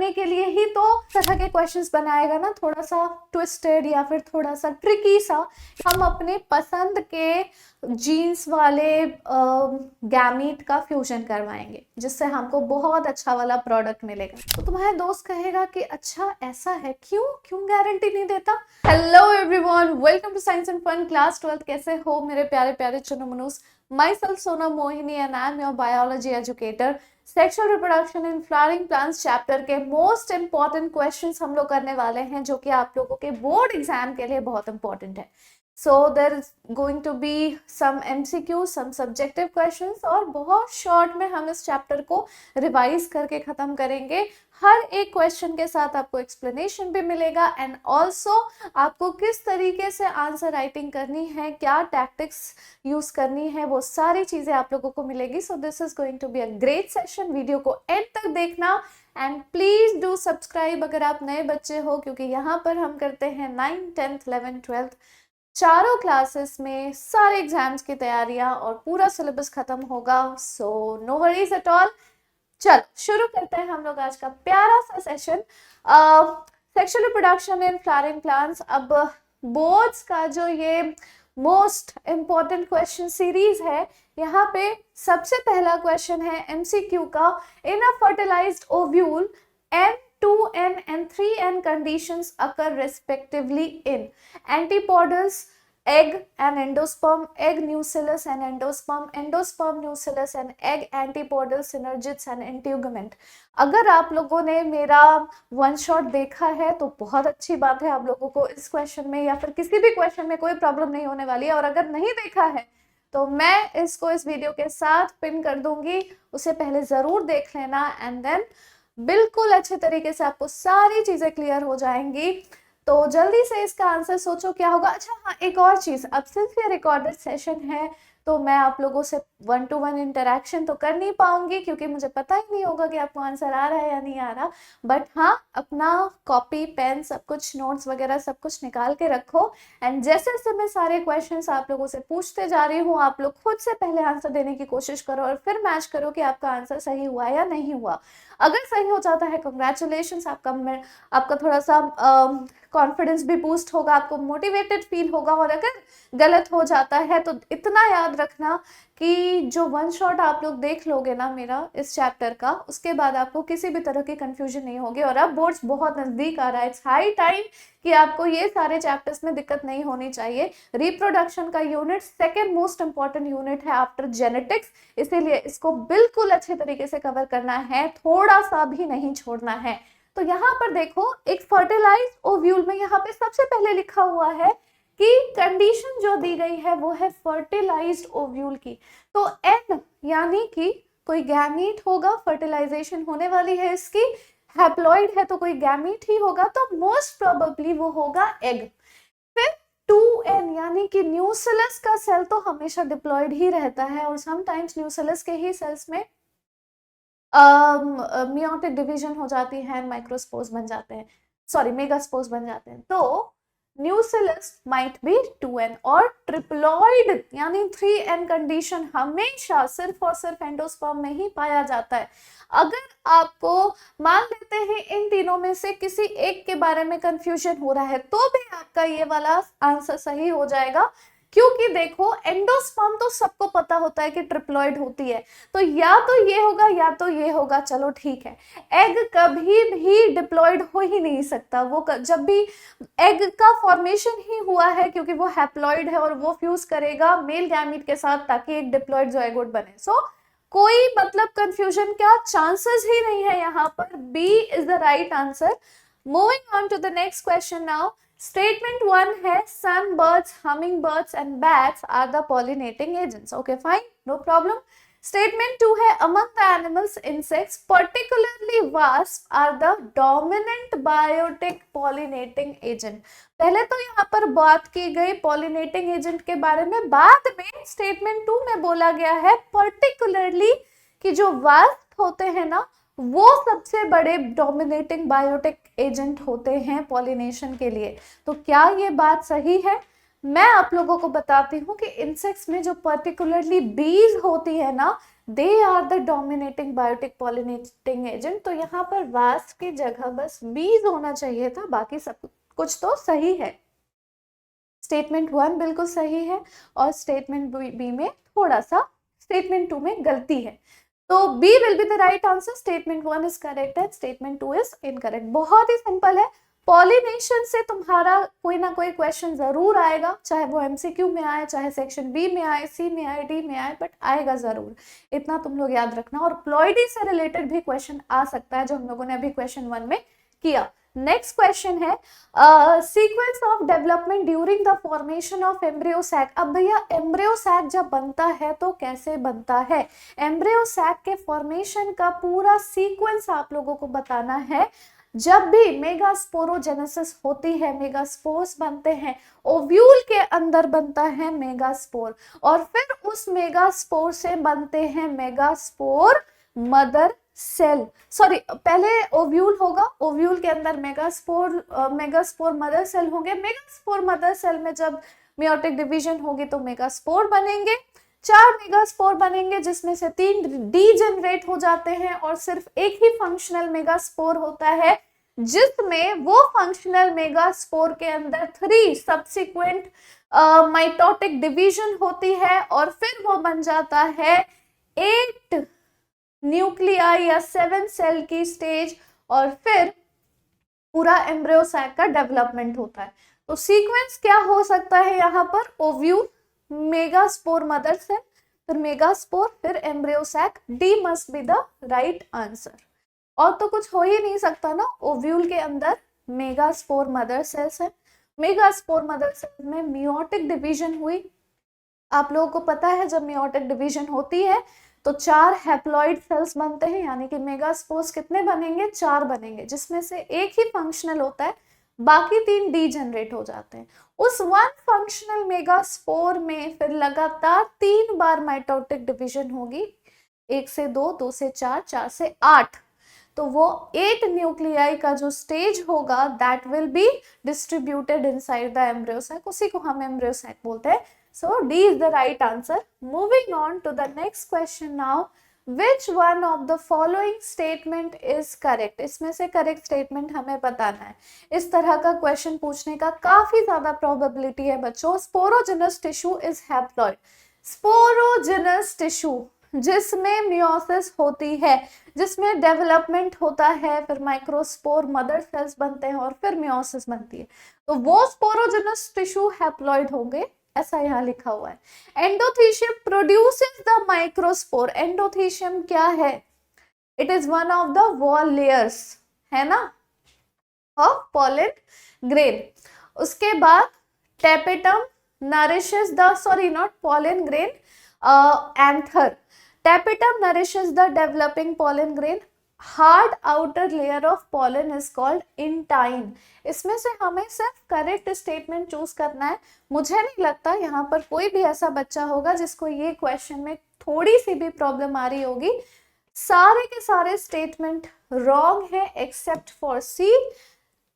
करने के लिए ही तो तरह के क्वेश्चंस बनाएगा ना, थोड़ा सा ट्विस्टेड या फिर थोड़ा सा ट्रिकी सा। हम अपने पसंद के जीन्स वाले गैमीट का फ्यूजन करवाएंगे, जिससे हमको बहुत अच्छा वाला प्रोडक्ट मिलेगा। तो तुम्हारे दोस्त कहेगा कि अच्छा ऐसा है, क्यों क्यों गारंटी नहीं देता। Hello everyone, welcome to science and fun class 12। कैसे हो मेरे प्यारे प्यारे चुनु मनुस। Myself Sonam Mohini and I am your biology educator। Sexual reproduction in flowering plants chapter के मोस्ट इंपॉर्टेंट क्वेश्चंस हम लोग करने वाले हैं, जो कि आप लोगों के बोर्ड एग्जाम के लिए बहुत इंपॉर्टेंट है। So there is going to be some MCQ, some subjective questions, और बहुत शॉर्ट में हम इस चैप्टर को रिवाइज करके खत्म करेंगे। हर एक क्वेश्चन के साथ आपको एक्सप्लेनेशन भी मिलेगा एंड ऑल्सो आपको किस तरीके से आंसर राइटिंग करनी है, क्या टैक्टिक्स यूज करनी है, वो सारी चीजें आप लोगों को मिलेगी। So this is going to be a great session. Video को एंड तक देखना एंड प्लीज डू सब्सक्राइब अगर आप नए बच्चे हो, क्योंकि यहाँ पर हम करते हैं 9th 10th 11th 12th चारों क्लासेस में सारे एग्जाम्स की तैयारियां और पूरा सिलेबस खत्म होगा। So no worries at all. चलो शुरू करते हैं हम लोग आज का प्यारा सा session, sexual reproduction in flowering plants. अब बोर्ड्स का जो ये मोस्ट इंपॉर्टेंट क्वेश्चन सीरीज है, यहाँ पे सबसे पहला क्वेश्चन है एमसीक्यू का। In a fertilized ovule N2N and 3N conditions occur respectively in antipodals, egg and endosperm, egg nucellus and endosperm, endosperm nucellus and egg antipodal synergids and integument। अगर आप लोगों ने मेरा वन शॉट देखा है तो बहुत अच्छी बात है, आप लोगों को इस क्वेश्चन में या फिर किसी भी क्वेश्चन में कोई प्रॉब्लम नहीं होने वाली है। और अगर नहीं देखा है तो मैं इसको इस वीडियो के साथ पिन कर दूंगी, उसे पहले जरूर देख लेना एंड देन बिल्कुल अच्छे तरीके से आपको सारी चीजें क्लियर हो जाएंगी। तो जल्दी से इसका आंसर सोचो क्या होगा। अच्छा हाँ, एक और चीज, अब सिंस ये रिकॉर्डेड सेशन है तो मैं आप लोगों से 1-to-1 इंटरेक्शन तो कर नहीं पाऊंगी, क्योंकि मुझे पता ही नहीं होगा कि आपको आंसर आ रहा है या नहीं आ रहा। बट हाँ, अपना कॉपी पेन सब कुछ, नोट्स वगैरह सब कुछ निकाल के रखो एंड जैसे जैसे मैं सारे क्वेश्चंस आप लोगों से पूछते जा रही हूँ, आप लोग खुद से पहले आंसर देने की कोशिश करो और फिर मैच करो कि आपका आंसर सही हुआ या नहीं हुआ। अगर सही हो जाता है कंग्रेचुलेशंस, आपका थोड़ा सा कॉन्फिडेंस भी बूस्ट होगा, आपको मोटिवेटेड फील होगा। और अगर गलत हो जाता है तो इतना याद रखना कि जो वन शॉट आप लोग देख लोगे ना मेरा इस चैप्टर का, उसके बाद आपको किसी भी तरह की कंफ्यूजन नहीं होगी। और अब बोर्ड्स बहुत नजदीक आ रहा है, इट्स हाई टाइम कि आपको ये सारे चैप्टर्स में दिक्कत नहीं होनी चाहिए। रिप्रोडक्शन का unit second most important unit है आफ्टर जेनेटिक्स, इसीलिए इसको बिल्कुल अच्छे तरीके से कवर करना है, थोड़ा सा भी नहीं छोड़ना है। तो यहाँ पर देखो, एक फर्टिलाइज्ड ओव्यूल में यहाँ पे सबसे पहले लिखा हुआ है कि कंडीशन जो दी गई है वो है फर्टिलाइज्ड ओव्यूल की। तो एग यानी कि कोई गैमीट होगा, फर्टिलाइजेशन होने वाली है इसकी, हैप्लॉइड है तो कोई गैमीट ही होगा, तो मोस्ट प्रोबेबली वो होगा एग। फिर 2N यानी कि न्यूसेलस का सेल तो हमेशा डिप्लॉयड ही रहता है, और समटाइम्स न्यूसेलस के ही सेल्स में मियोटिक डिवीजन हो जाती है, माइक्रोस्पोर्स बन जाते हैं, सॉरी मेगास्पोर्स बन जाते हैं। तो न्यूसेलस माइट बी 2N, और ट्रिप्लॉइड यानी 3N कंडीशन हमेशा सिर्फ और सिर्फ एंडोस्पर्म में ही पाया जाता है। अगर आपको मान लेते हैं इन तीनों में से किसी एक के बारे में कंफ्यूजन हो रहा है, तो भी आपका ये वाला आंसर सही हो जाएगा, क्योंकि देखो एंडोस्पर्म तो सबको पता होता है कि ट्रिप्लॉइड होती है, तो या तो ये होगा या तो ये होगा, चलो ठीक है। एग कभी भी डिप्लॉइड हो ही नहीं सकता, वो जब भी एग का फॉर्मेशन ही हुआ है क्योंकि वो हैप्लॉइड है और वो फ्यूज करेगा मेल गैमीट के साथ ताकि एक डिप्लॉइड ज़ायगोट बने। सो कोई मतलब कंफ्यूजन का चांसेस ही नहीं है यहाँ पर। B is the right answer. Moving on to the next question now. Statement 1 है sunbirds, hummingbirds and bats are the pollinating agents. Okay, fine, no problem. Statement 2 है among the animals, insects, particularly wasps are the dominant biotic pollinating agent. पहले तो यहाँ पर बात की गई pollinating agent के बारे में, बाद में statement 2 में बोला गया है particularly कि जो wasp होते हैं ना, वो सबसे बड़े डोमिनेटिंग बायोटिक एजेंट होते हैं पॉलिनेशन के लिए। तो क्या ये बात सही है? मैं आप लोगों को बताती हूँ कि इंसेक्ट्स में जो पर्टिकुलरली बीज होती है ना, they are the dominating biotic pollinating agent. तो यहाँ पर वास्प की जगह बस बीज होना चाहिए था, बाकी सब कुछ तो सही है। स्टेटमेंट 1 बिल्कुल सही है और स्टेटमेंट बी में थोड़ा सा स्टेटमेंट 2 में गलती है। तो B will be the right answer, statement 1 is correct and statement 2 is incorrect. बहुत ही सिंपल है। पॉलिनेशन से तुम्हारा कोई ना कोई क्वेश्चन जरूर आएगा, चाहे वो एमसीक्यू में आए, चाहे सेक्शन बी में आए, सी में आए, डी में आए, बट आएगा जरूर, इतना तुम लोग याद रखना। और प्लॉइडी से रिलेटेड भी क्वेश्चन आ सकता है, जो हम लोगों ने अभी क्वेश्चन 1 में किया। नेक्स्ट क्वेश्चन है sequence of development during the formation of embryo sac. अब भैया एम्ब्रियो सैक जब बनता है तो कैसे बनता है? एम्ब्रियो सैक के फॉर्मेशन का पूरा सीक्वेंस आप लोगों को बताना है। जब भी मेगास्पोरोजेनेसिस होती है, मेगास्पोर्स बनते हैं, ओव्यूल के अंदर बनता है मेगास्पोर, और फिर उस मेगास्पोर से बनते हैं मेगास्पोर मदर सेल। सॉरी, पहले ओव्यूल होगा, ओव्यूल के अंदर मेगास्पोर मदर सेल होंगे। मेगास्पोर मदर सेल में जब मेयोटिक डिवीजन होगी तो मेगास्पोर बनेंगे, 4 मेगास्पोर बनेंगे, जिसमें से 3 डीजेनरेट हो जाते हैं और सिर्फ एक ही फंक्शनल मेगास्पोर होता है, जिसमें वो फंक्शनल मेगास्पोर के अंदर 3 सब्सिक्वेंट माइटोटिक डिवीजन होती है और फिर वो बन जाता है 8 न्यूक्लियाई या 7 सेल की स्टेज, और फिर पूरा एम्ब्रियो सैक का डेवलपमेंट होता है। तो सीक्वेंस क्या हो सकता है यहाँ पर? ओव्यूल, मेगास्पोर मदर सेल, फिर मेगास्पोर, फिर embryo sac. D must be the right answer. और तो कुछ हो ही नहीं सकता ना। ओव्यूल के अंदर मेगास्पोर मदर सेल्स है, मेगास्पोर मदर सेल में मेयोटिक डिवीजन हुई। आप लोगों को पता है जब मेयोटिक डिवीजन होती है तो 4 हैप्लॉइड सेल्स बनते हैं, यानी कि मेगास्पोर्स कितने बनेंगे? 4 बनेंगे, जिसमें से एक ही फंक्शनल होता है, बाकी 3 डीजेनरेट हो जाते हैं। उस 1 फंक्शनल मेगास्पोर में फिर लगातार 3 बार माइटोटिक डिवीजन होगी, 1 से 2, 2 से 4, 4 से 8। तो वो 8 न्यूक्लियाई का जो स्टेज होगा that will be distributed inside the embryo sac, उसी को हम एम्ब्रियो सैक बोलते हैं। So D is the right answer. Moving on to the next question now. Which one of the following statement is correct? इसमें से correct statement हमें बताना है। इस तरह का question पूछने का काफी ज्यादा probability है बच्चों। Sporogenous tissue is haploid. Sporogenous tissue जिसमें मियोसिस होती है, जिसमें डेवलपमेंट होता है, फिर माइक्रोस्पोर मदर सेल्स बनते हैं और फिर मियोसिस बनती है, तो वो स्पोरोजेनस टिश्यू हैप्लॉइड होंगे, ऐसा यहाँ लिखा हुआ है। Endothecium produces the microspore. Endothecium क्या है? It is one of the wall layers, है ना, ऑफ पॉलन ग्रेन। उसके बाद tapetum nourishes the, sorry not pollen grain, anther. Tapetum nourishes the developing pollen grain. Hard outer layer of pollen is called intine. इसमें से हमें सिर्फ correct statement choose करना है। मुझे नहीं लगता यहाँ पर कोई भी ऐसा बच्चा होगा जिसको ये क्वेश्चन में थोड़ी सी भी प्रॉब्लम आ रही होगी। सारे के सारे स्टेटमेंट रॉन्ग है except for C.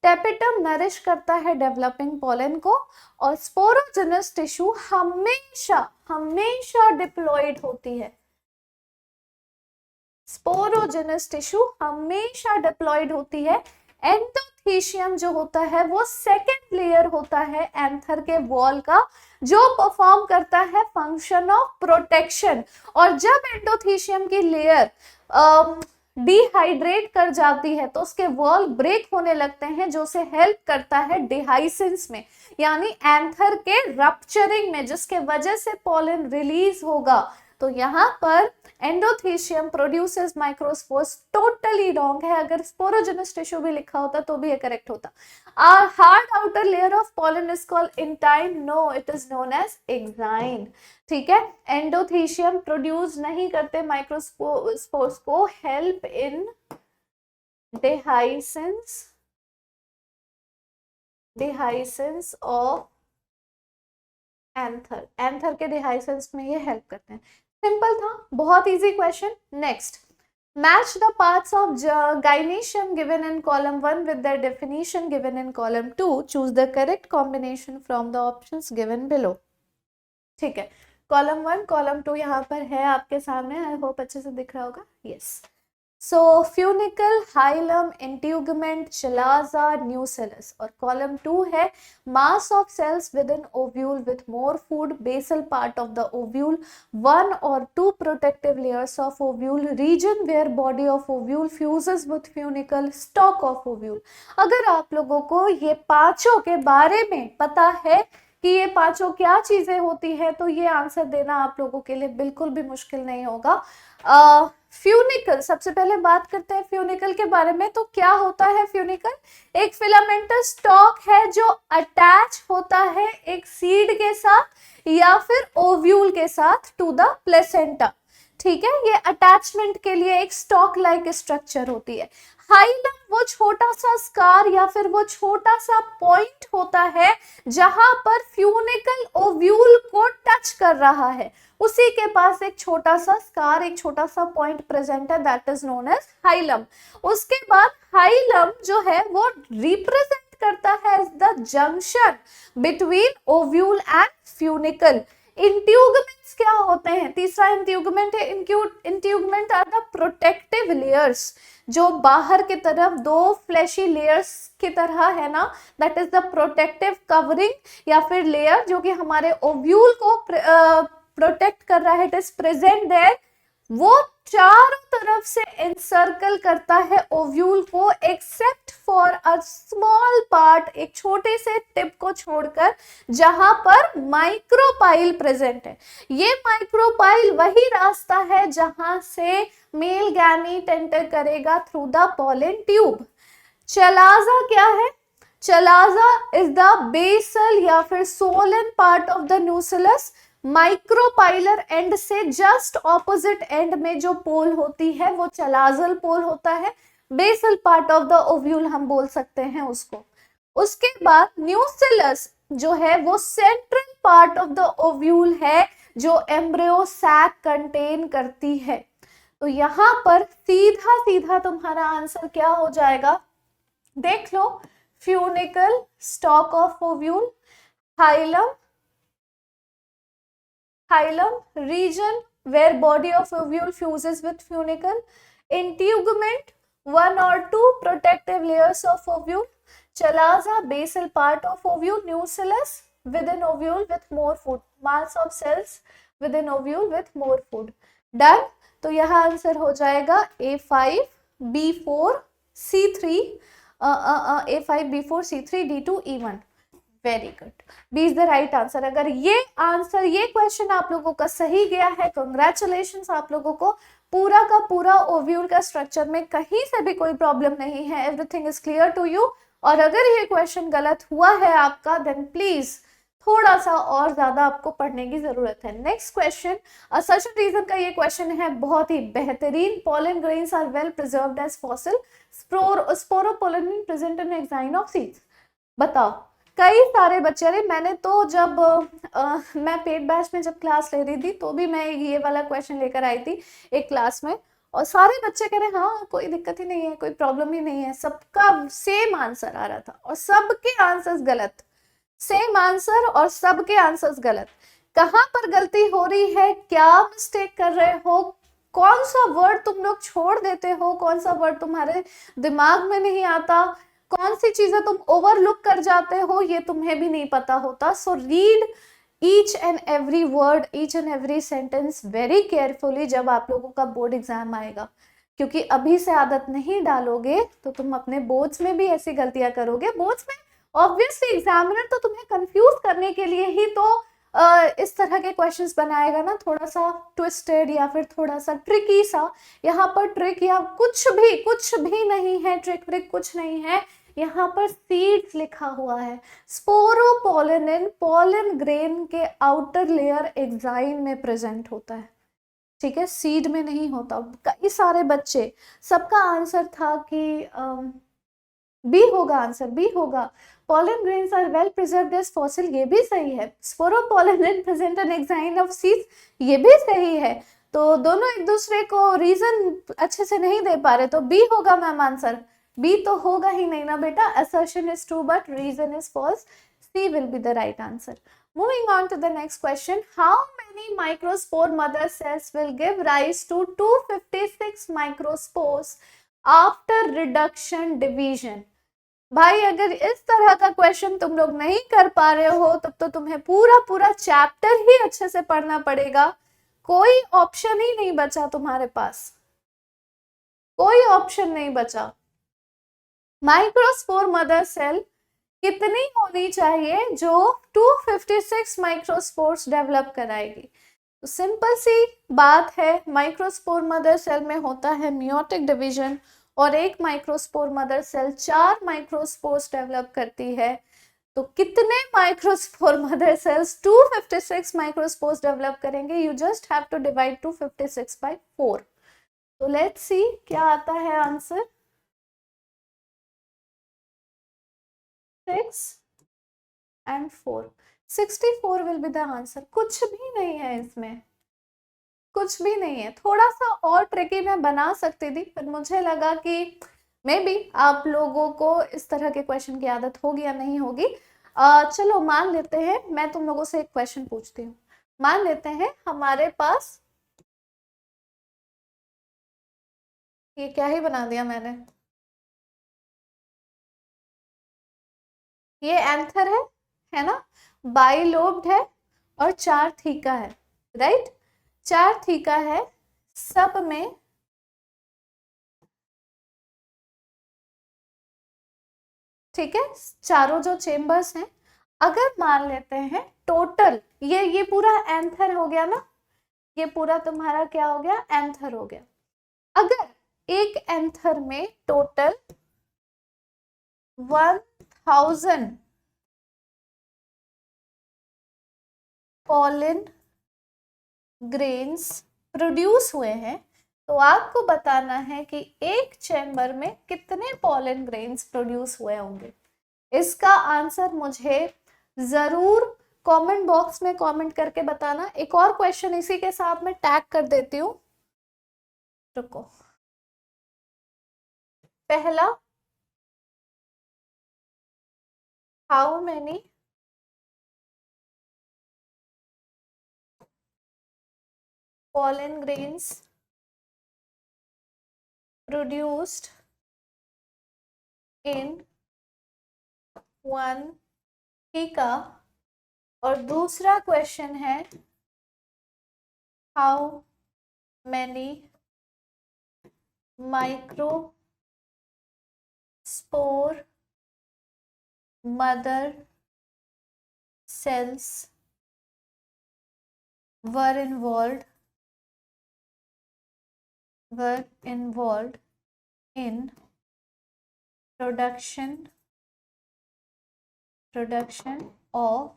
Tapetum nourish करता है डेवलपिंग पॉलन को, और स्पोरोजेनस टिश्यू हमेशा हमेशा डिप्लॉइड होती है। स्पोरोजेनस टिश्यू हमेशा डिप्लॉइड होती है। एंडोथीशियम जो होता है वो सेकेंड लेयर होता है एंथर के वॉल का, जो परफॉर्म करता है फंक्शन ऑफ प्रोटेक्शन। और जब एंडोथीशियम की लेयर डिहाइड्रेट कर जाती है तो उसके वॉल ब्रेक होने लगते हैं, जो से हेल्प करता है डिहाइसेंस में, यानी एंथर के रप्चरिंग में, जिसके वजह से पॉलन रिलीज होगा। तो यहाँ पर endothecium produces microspores totally wrong है। अगर स्पोरोजेनस टिश्यू भी लिखा होता तो भी ये करेक्ट होता। Hard outer layer of pollen is called intine, no it is known as exine. ठीक है, एंडोथीशियम प्रोड्यूस नहीं करते माइक्रोस्पोर्स को, help in dehiscence of anther. Anther के डिहाइसेंस में ये हेल्प करते हैं। सिंपल था, बहुत easy question. Next, match the parts of gynoecium given in column 1 with their definition given in column 2. Choose the correct combination from the options given below. ठीक है, column 1 column 2 यहाँ पर है आपके सामने, आई होप अच्छे से दिख रहा होगा, yes. So funicle, hilum, integument, chalaza, nucellus. और कॉलम 2 है mass of cells with in ovule with more food, basal part of the ovule, 1 or 2 protective layers of ovule, region where body of ovule fuses with funicle, stalk of ovule. अगर आप लोगों को ये पांचों के बारे में पता है कि ये पांचों क्या चीजें होती है, तो ये आंसर देना आप लोगों के लिए बिल्कुल भी मुश्किल नहीं होगा। फ्यूनिकल, सबसे पहले बात करते हैं फ्यूनिकल के बारे में। तो क्या होता है फ्यूनिकल? एक फिलामेंटस स्टॉक है जो अटैच होता है एक सीड के साथ या फिर ओव्यूल के साथ टू द प्लेसेंटा। ठीक है, ये अटैचमेंट के लिए एक स्टॉक लाइक स्ट्रक्चर होती है। हाइलम वो छोटा सा स्कार या फिर वो छोटा सा पॉइंट होता है जहां पर फ्यूनिकल ओव्यूल को टच कर रहा है, उसी के पास एक छोटा सा स्कार, एक छोटा सा पॉइंट प्रेजेंट है, that is known as hilum. उसके बाद हाइलम जो है वो रिप्रेजेंट करता है the junction between ovule and funicle. Integuments क्या होते हैं? तीसरा इंट्यूगमेंट है, integument are the protective layers, जो बाहर की तरफ दो फ्लैशी लेयर्स की तरह है ना, that is the protective covering या फिर लेयर जो कि हमारे ओव्यूल को प्रोटेक्ट कर रहा है, इट इज प्रेजेंट देयर। वो चारों तरफ से एनसर्कल करता है ओव्यूल को except for a small part, एक छोटे से टिप को छोड़कर, जहां पर माइक्रोपाइल प्रेजेंट है। ये माइक्रोपाइल वही रास्ता है जहां से मेल गैमीट एंटर करेगा through the pollen tube. Chalaza क्या है? चलाजा इज द बेसल या फिर Solan part of the nucellus. Micropylar and से जस्ट ऑपोजिट एंड में जो पोल होती है वो चलाजल पोल होता है। Basal part of the ovule हम बोल सकते हैं उसको। उसके बाद न्यूसेलस जो है वो central part of the ovule है जो एम्ब्रियो सैक कंटेन करती है। तो यहां पर सीधा सीधा तुम्हारा आंसर क्या हो जाएगा? देख लो, funicle, stalk of ovule, hilum, region where body of ovule fuses with funicle, integument, 1 or 2 protective layers of ovule, chalaza, basal part of ovule, nucellus within ovule with more food, mass of cells within ovule with more food. Done? तो यह answer हो जाएगा A5, B4, C3, A5, B4, C3, D2, E1। Very good, B is the right answer. अगर ये answer, ये question आप लोगों का सही गया है, कंग्रेचुलेशंस, आप लोगों को पूरा का पूरा ओव्यूल का स्ट्रक्चर में कहीं से भी कोई प्रॉब्लम नहीं है, everything is clear to you. और अगर ये क्वेश्चन गलत हुआ है आपका, देन प्लीज थोड़ा सा और ज्यादा आपको पढ़ने की जरूरत है। नेक्स्ट क्वेश्चन, असर्शन रीजन का ये क्वेश्चन है, बहुत ही बेहतरीन। Pollen grains are well preserved as fossil, sporopollenin present in exine of seeds. बताओ, कई सारे बच्चे, अरे मैंने तो जब मैं पेड बैच में जब क्लास ले रही थी तो भी मैं ये वाला क्वेश्चन लेकर आई थी एक क्लास में, और सारे बच्चे कह रहे हाँ कोई दिक्कत ही नहीं है, कोई प्रॉब्लम ही नहीं है, सबका सेम आंसर आ रहा था और सबके आंसर्स गलत। सेम आंसर और सबके आंसर्स गलत। कहाँ पर गलती हो रही है? क्या मिस्टेक कर रहे हो? कौन सा वर्ड तुम लोग छोड़ देते हो? कौन सा वर्ड तुम्हारे दिमाग में नहीं आता? कौन सी चीजें तुम ओवरलुक कर जाते हो, ये तुम्हें भी नहीं पता होता। So read each and every word, each and every sentence very carefully जब आप लोगों का बोर्ड एग्जाम आएगा, क्योंकि अभी से आदत नहीं डालोगे तो तुम अपने बोर्ड्स में भी ऐसी गलतियां करोगे। बोर्ड्स में ऑब्वियसली एग्जामिनर तो तुम्हें कंफ्यूज करने के लिए ही तो इस तरह के क्वेश्चंस बनाएगा ना, थोड़ा सा ट्विस्टेड या फिर थोड़ा सा ट्रिकी सा। यहाँ पर ट्रिक या कुछ भी नहीं है, ट्रिक व्रिक कुछ नहीं है। यहाँ पर सीड्स लिखा हुआ है। स्पोरोपोलिन पॉलन ग्रेन के आउटर लेयर एक्साइन में प्रेजेंट होता है, ठीक है, सीड में नहीं होता। कई सारे बच्चे, सबका आंसर था कि बी होगा, आंसर बी होगा। pollen grains are well preserved as fossil, ये भी सही है। Sporopollen present an exine of seeds, ये भी सही है। तो दोनों एक दूसरे को रीजन अच्छे से नहीं दे पा रहे, तो बी होगा मैम आंसर। बी तो होगा ही नहीं ना बेटा, assertion is true but reason is false, C will be the right answer। Moving on to the next question. How many microspore mother cells will give rise to 256 microspores after reduction division? भाई अगर इस तरह का question तुम लोग नहीं कर पा रहे हो तब तो तुम्हें पूरा पूरा चैप्टर ही अच्छे से पढ़ना पड़ेगा। कोई ऑप्शन ही नहीं बचा तुम्हारे पास, कोई ऑप्शन नहीं बचा। माइक्रोस्पोर मदर सेल कितनी होनी चाहिए जो 256 माइक्रोस्पोर्स डेवलप कराएगी? तो सिंपल सी बात है, माइक्रोस्पोर मदर सेल में होता है मियोटिक डिवीजन और एक microspore mother cell 4 microspores develop करती है। तो कितने microspore mother cells 256 microspores develop करेंगे? You just have to divide 256 by 4। तो लेट्स सी क्या आता है answer. 6 and 4, 64 will be the answer। कुछ भी नहीं है इसमें, कुछ भी नहीं है। थोड़ा सा और ट्रिकी मैं बना सकती थी पर मुझे लगा कि मे बी आप लोगों को इस तरह के क्वेश्चन की आदत होगी या नहीं होगी। चलो मान लेते हैं, मैं तुम लोगों से एक क्वेश्चन पूछती हूँ। मान लेते हैं हमारे पास, ये क्या ही बना दिया मैंने, ये एंथर है ना, बाइलोब्ड है और 4 थीका है, राइट। 4 थीका है, सब में ठीक है, चारों जो चेम्बर्स हैं, अगर मान लेते हैं टोटल ये पूरा एंथर हो गया ना, ये पूरा तुम्हारा क्या हो गया, एंथर हो गया। अगर एक एंथर में टोटल 1000 पॉलन ग्रेन्स प्रोड्यूस हुए हैं, तो आपको बताना है कि एक चैम्बर में कितने पॉलन ग्रेन्स प्रोड्यूस हुए होंगे। इसका आंसर मुझे जरूर कमेंट बॉक्स में कमेंट करके बताना। एक और क्वेश्चन इसी के साथ में टैग कर देती हूँ, रुको। पहला, how many pollen grains produced in one टीका, और दूसरा क्वेश्चन है how many microspore mother cells were involved in production of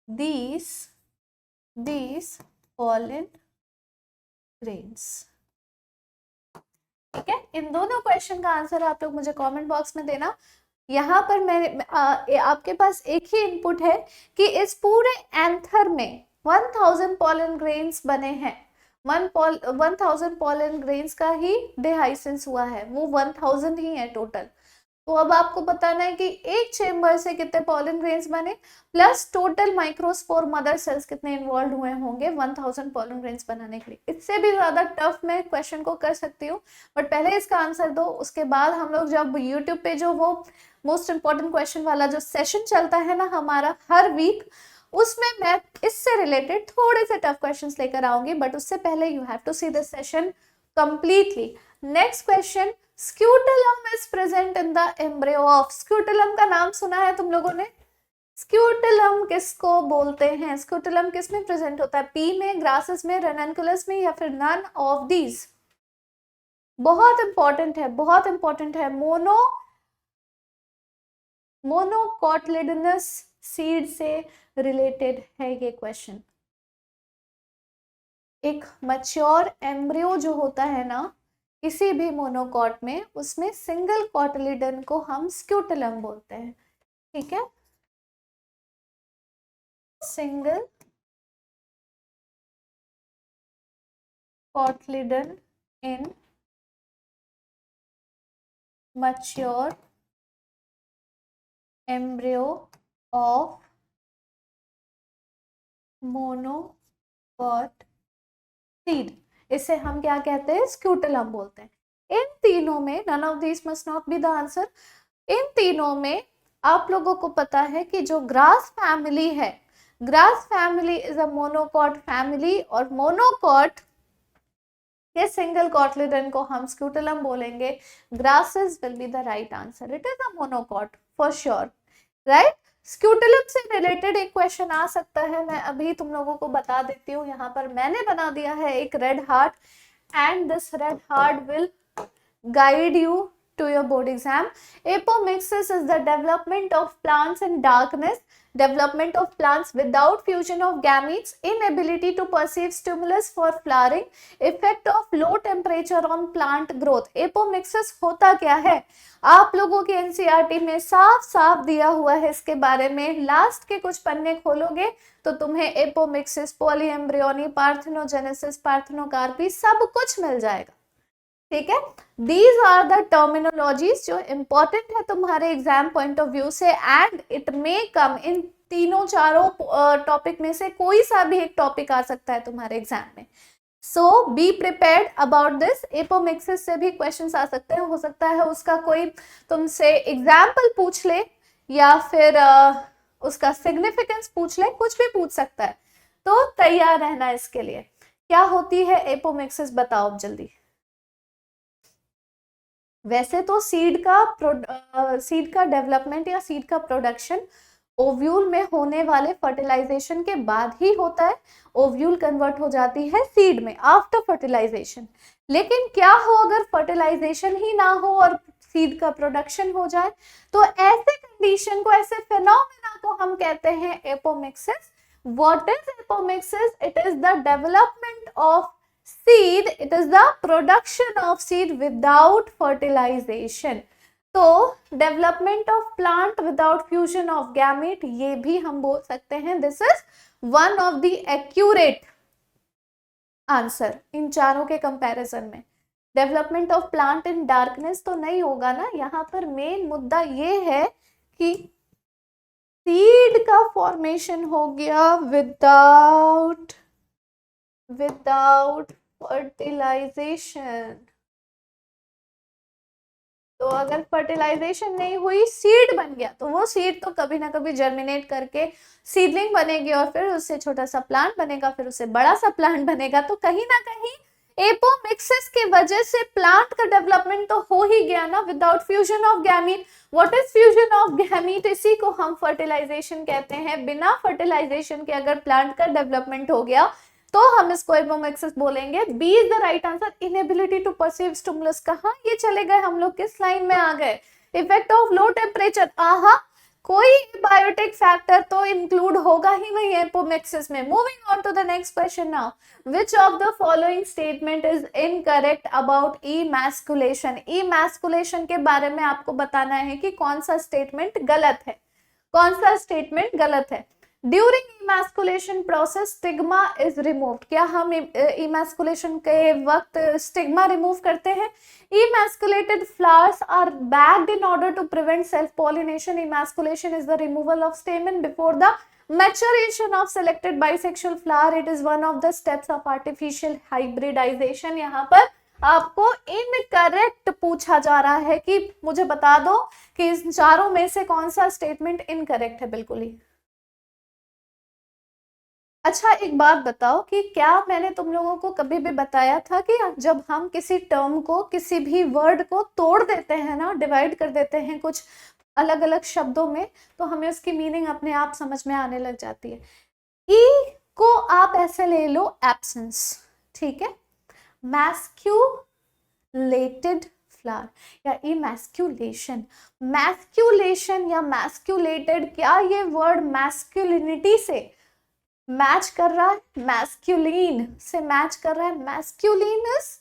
these pollen grains। ठीक है, इन दोनों क्वेश्चन का आंसर आप लोग मुझे कमेंट बॉक्स में देना। यहाँ पर आपके पास एक ही इनपुट है कि इस पूरे एंथर में 1000 पॉलन ग्रेन्स बने हैं, 1000 पॉलन ग्रेन्स का ही डिहाइसेंस हुआ है, वो 1000 ही है टोटल। तो अब आपको बताना है कि एक चेम्बर से कितने पॉलन ग्रेन्स बने plus total microspore mother sales कितने इन्वॉल्व हुए होंगे 1000 पॉलन ग्रेन्स बनाने के लिए। इससे भी ज्यादा टफ मैं क्वेश्चन को कर सकती हूँ, बट पहले इसका आंसर दो, उसके बाद हम लोग जब यूट्यूब पे जो वो मोस्ट इंपॉर्टेंट क्वेश्चन वाला जो सेशन चलता है ना हमारा हर वीक, उसमें मैं इससे रिलेटेड थोड़े से टफ क्वेश्चंस लेकर आऊंगी, बट उससे पहले you have to see this session completely. Next question, scutellum is present in the embryo of. Scutellum का नाम सुना है तुम लोगों ने? स्क्यूटेलम किसको बोलते हैं? स्क्यूटेलम किस में प्रेजेंट होता है? पी में, ग्रासेस में, रैननकुलस में, या फिर नन ऑफ दीज? बहुत इंपॉर्टेंट है, बहुत इंपॉर्टेंट है। मोनोकॉटलिडनस सीड से रिलेटेड है ये क्वेश्चन। एक मैच्योर एम्ब्रियो जो होता है ना किसी भी मोनोकॉट में, उसमें सिंगल कॉटलिडन को हम स्क्यूटेलम बोलते हैं। ठीक है, single cotyledon in mature embryo of monocot seed, इसे हम क्या कहते हैं, स्क्यूटलम बोलते हैं। इन तीनों में none of this must not be the answer. इन तीनों में आप लोगों को पता है कि जो ग्रास फैमिली है, grass family is a monocot family, और मोनोकॉट के सिंगल कॉटलिडन को हम स्क्यूटलम बोलेंगे। Grasses will be the right answer, it is a monocot for sure, right. Scutellum से रिलेटेड एक क्वेश्चन आ सकता है, मैं अभी तुम लोगों को बता देती हूँ। यहाँ पर मैंने बना दिया है एक red heart, and this red heart will guide you to your board exam. Apomixis is the development of plants in darkness, development of plants without fusion of gametes, inability to perceive stimulus for flowering, effect of low temperature on plant growth. Apomixis होता क्या है, आप लोगों के NCERT में साफ साफ दिया हुआ है इसके बारे में। लास्ट के कुछ पन्ने खोलोगे तो तुम्हें एपोमिक्सिस, पॉलीएम्ब्रियोनी, पार्थेनोजेनेसिस, पार्थेनोकार्पी सब कुछ मिल जाएगा, ठीक है। दीज आर द टर्मिनोलॉजीज जो इंपॉर्टेंट है तुम्हारे एग्जाम पॉइंट ऑफ व्यू से, एंड इट मे कम इन तीनों चारों टॉपिक में से कोई सा भी एक टॉपिक आ सकता है तुम्हारे एग्जाम में। So be prepared about this. Apomixis से भी क्वेश्चंस आ सकते हैं, हो सकता है उसका कोई तुमसे एग्जाम्पल पूछ ले या फिर उसका सिग्निफिकेंस पूछ ले, कुछ भी पूछ सकता है, तो तैयार रहना इसके लिए। क्या होती है एपोमिक्सिस, बताओ जल्दी। वैसे तो सीड का डेवलपमेंट या सीड का प्रोडक्शन ओव्यूल में होने वाले फर्टिलाइजेशन के बाद ही होता है। ओव्यूल कन्वर्ट हो जाती है सीड में आफ्टर फर्टिलाइजेशन। लेकिन क्या हो अगर फर्टिलाइजेशन ही ना हो और सीड का प्रोडक्शन हो जाए, तो ऐसे कंडीशन को, ऐसे फिनोमेना को हम कहते हैं apomixis. What is apomixis? It is the development of seed, it is the production of seed without fertilization। तो development of plant without fusion of gamete, ये भी हम बोल सकते हैं this is one of the accurate answer in चारों के comparison में। Development of plant in darkness तो नहीं होगा ना, यहाँ पर मेन मुद्दा ये है कि सीड का फॉर्मेशन हो गया विदाउट फर्टिलाइजेशन। तो अगर फर्टिलाइजेशन नहीं हुई, सीड बन गया, तो वो सीड तो कभी ना कभी जर्मिनेट करके सीडलिंग बनेगी और फिर उससे छोटा सा प्लांट बनेगा, फिर उससे बड़ा सा प्लांट बनेगा। तो कहीं ना कहीं एपोमिक्सिस के वजह से प्लांट का डेवलपमेंट तो हो ही गया ना, without fusion of gamete. What is fusion of gamete? इसी को हम फर्टिलाइजेशन कहते हैं। बिना फर्टिलाइजेशन के अगर प्लांट का डेवलपमेंट हो गया तो हम इसको एपोमिक्सिस बोलेंगे। B is the right answer. Inability to perceive stimulus, कहाँ ये चले गए हम लोग, किस लाइन में आ गए? इफेक्ट ऑफ लो टेम्परेचर, आहा, कोई बायोटिक फैक्टर तो इंक्लूड होगा ही नहीं एपोमिक्सिस में। Moving on to the next question now, which of the following statement is incorrect about emasculation? Emasculation के बारे में आपको बताना है कि कौन सा स्टेटमेंट गलत है, कौन सा स्टेटमेंट गलत है। During emasculation process stigma is removed, क्या हम इमैस्कुलेशन के वक्त स्टिग्मा रिमूव करते हैं? Emasculated flowers are bagged in order to prevent self pollination. Emasculation is the removal of stamen before the maturation of selected bisexual flower. It is one of the steps of artificial hybridization। यहाँ पर आपको incorrect पूछा जा रहा है कि मुझे बता दो कि इन चारों में से कौन सा स्टेटमेंट इनकरेक्ट है। बिल्कुल ही। अच्छा, एक बात बताओ कि क्या मैंने तुम लोगों को कभी भी बताया था कि जब हम किसी टर्म को, किसी भी वर्ड को तोड़ देते हैं ना, डिवाइड कर देते हैं कुछ अलग अलग शब्दों में, तो हमें उसकी मीनिंग अपने आप समझ में आने लग जाती है। ई को आप ऐसे ले लो, एब्सेंस, ठीक है। मैस्क्यूलेटेड फ्लावर या इमैस्क्यूलेशन, मैस्क्यूलेशन या मैस्क्यूलेटेड, क्या ये वर्ड मैस्क्यूलिनिटी से मैच कर रहा है? मैस्क्यूलिन से मैच कर रहा है। Masculine is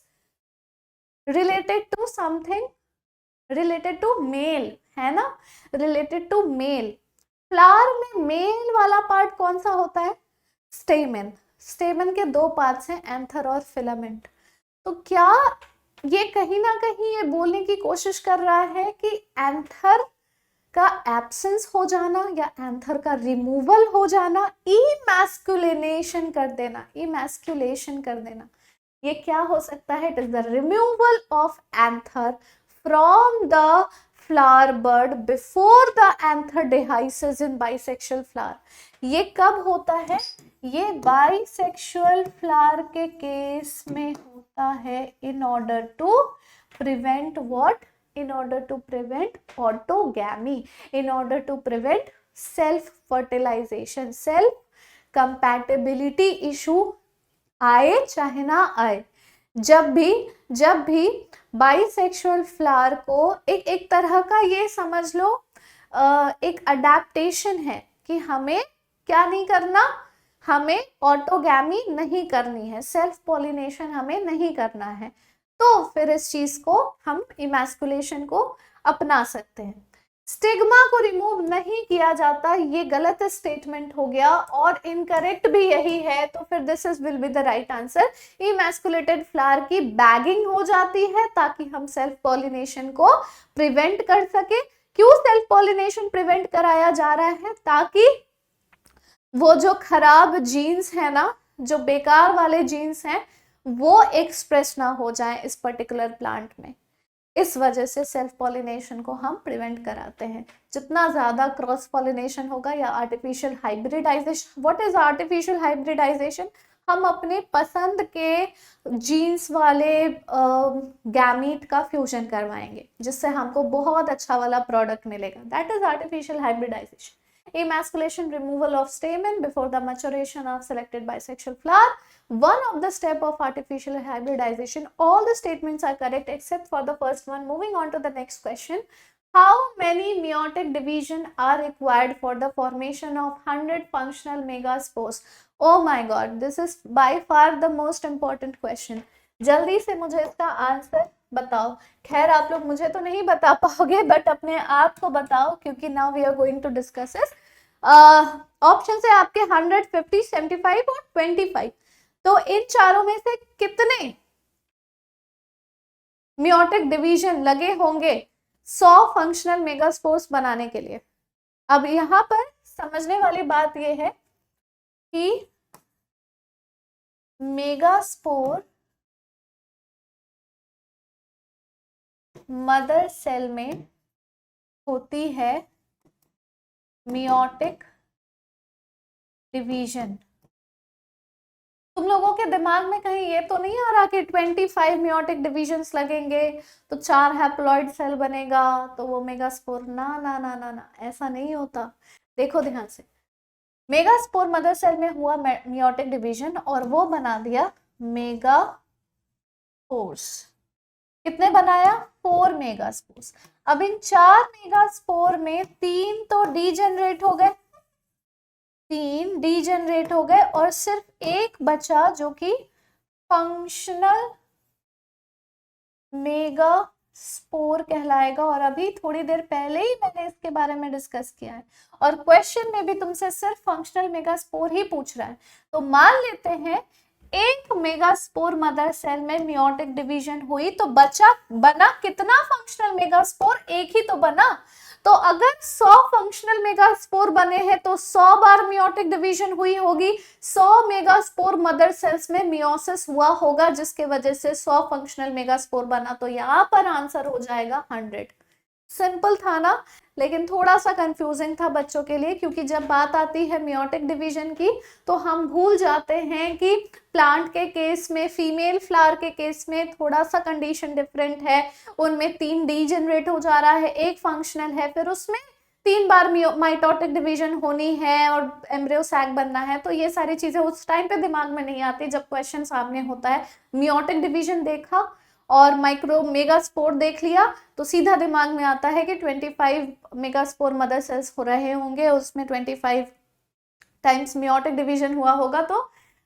related to something related to male, है ना, रिलेटेड टू मेल। फ्लावर में मेल वाला पार्ट कौन सा होता है? स्टेमन। स्टेमन के दो पार्ट्स हैं, एंथर और फिलामेंट। तो क्या ये कहीं ना कहीं ये बोलने की कोशिश कर रहा है कि एंथर का एब्सेंस हो जाना या एंथर का रिमूवल हो जाना, इमैस्कुलेशन कर देना, इमैस्कुलेशन कर देना, ये क्या हो सकता है? It is the removal of anther from the flower bud before the anther dehisces in bisexual flower. ये कब होता है? ये बाइसेक्सुअल फ्लावर के केस में होता है in order to prevent what? in order to prevent autogamy, in order to prevent self fertilization, self compatibility issue आए चाहे ना आए। जब भी बाइसेक्सुअल फ्लावर को एक तरह का ये समझ लो एक अडेप्टेशन है कि हमें क्या नहीं करना, हमें ऑटोगैमी नहीं करनी है, सेल्फ पॉलिनेशन हमें नहीं करना है, तो फिर इस चीज को हम इमैस्कुलेशन को अपना सकते हैं। स्टिग्मा को रिमूव नहीं किया जाता, ये गलत स्टेटमेंट हो गया और इनकरेक्ट भी यही है, तो फिर this is will be the right answer. Emasculated flower की बैगिंग हो जाती है ताकि हम सेल्फ पॉलिनेशन को प्रिवेंट कर सके। क्यों सेल्फ पॉलिनेशन प्रिवेंट कराया जा रहा है? ताकि वो जो खराब जीन्स है ना, जो बेकार वाले जीन्स हैं, वो एक्सप्रेस ना हो जाए इस पर्टिकुलर प्लांट में। इस वजह से सेल्फ पॉलिनेशन को हम प्रिवेंट कराते हैं। जितना ज्यादा क्रॉस पॉलिनेशन होगा या artificial hybridization, what is artificial hybridization? हम अपने पसंद के जीन्स वाले गैमीट का फ्यूजन करवाएंगे जिससे हमको बहुत अच्छा वाला प्रोडक्ट मिलेगा, that is artificial hybridization. Emasculation, removal of stamen before the maturation of selected bisexual flower, one of the step of artificial hybridization. All the statements are correct except for the first one. Moving on to the next question. How many meiotic division are required for the formation of 100 functional megaspores? Oh my god, this is by far the most important question. जल्दी से मुझे इसका answer बताओ। खैर आप लोग मुझे तो नहीं बता पाओगे बट अपने आप को बताओ क्योंकि now we are going to discuss इस ऑप्शन से आपके 100, 50, 75 और 25। तो इन चारों में से कितने मियोटिक डिवीजन लगे होंगे 100 फंक्शनल मेगास्पोर्स बनाने के लिए? अब यहां पर समझने वाली बात यह है कि मेगास्पोर मदर सेल में होती है मियोटिक डिवीजन। तुम लोगों के दिमाग में कहीं ये तो नहीं आ रहा कि 25 मियोटिक डिविजन्स लगेंगे तो 4 हैप्लॉइड सेल बनेगा तो वो मेगास्पोर? ना ना ना ना ना, ऐसा नहीं होता। देखो ध्यान से, मेगास्पोर मदर सेल में हुआ मियोटिक डिवीजन और वो बना दिया मेगास्पोर्स। कितने बनाया? 4 मेगास्पोर्स। अब इन 4 मेगास्पोर में 3 तो डीजेनरेट हो गए, 3 डीजेनरेट हो गए और सिर्फ एक बचा जो कि फंक्शनल मेगास्पोर कहलाएगा। और अभी थोड़ी देर पहले ही मैंने इसके बारे में डिस्कस किया है और क्वेश्चन में भी तुमसे सिर्फ फंक्शनल मेगास्पोर ही पूछ रहा है। तो मान लेते हैं एक मेगास्पोर मदर सेल में मियोटिक डिवीजन हुई तो बना कितना फंक्शनल मेगास्पोर? एक ही तो बना। तो अगर 100 फंक्शनल मेगास्पोर बने हैं तो 100 बार मियोटिक डिवीजन हुई होगी, 100 मेगास्पोर मदर सेल्स में मियोसिस हुआ होगा जिसके वजह से 100 फंक्शनल मेगास्पोर बना। तो यहाँ पर आंसर हो जाएगा 100। सिंपल था ना, लेकिन थोड़ा सा कंफ्यूजिंग था बच्चों के लिए क्योंकि जब बात आती है मियोटिक डिवीजन की तो हम भूल जाते हैं कि प्लांट के केस में, फीमेल फ्लावर के केस में थोड़ा सा कंडीशन डिफरेंट है। उनमें 3 डीजेनरेट हो जा रहा है, एक फंक्शनल है, फिर उसमें 3 बार माइटोटिक डिवीजन होनी है और एम्ब्रियो सैक बनना है। तो ये सारी चीजें उस टाइम पे दिमाग में नहीं आती जब क्वेश्चन सामने होता है। मियोटिक डिवीजन देखा और माइक्रो मेगास्पोर देख लिया तो सीधा दिमाग में आता है कि 25 मेगास्पोर मदर सेल्स हो रहे होंगे, उसमें 25 टाइम्स मियोटिक डिवीजन हुआ होगा तो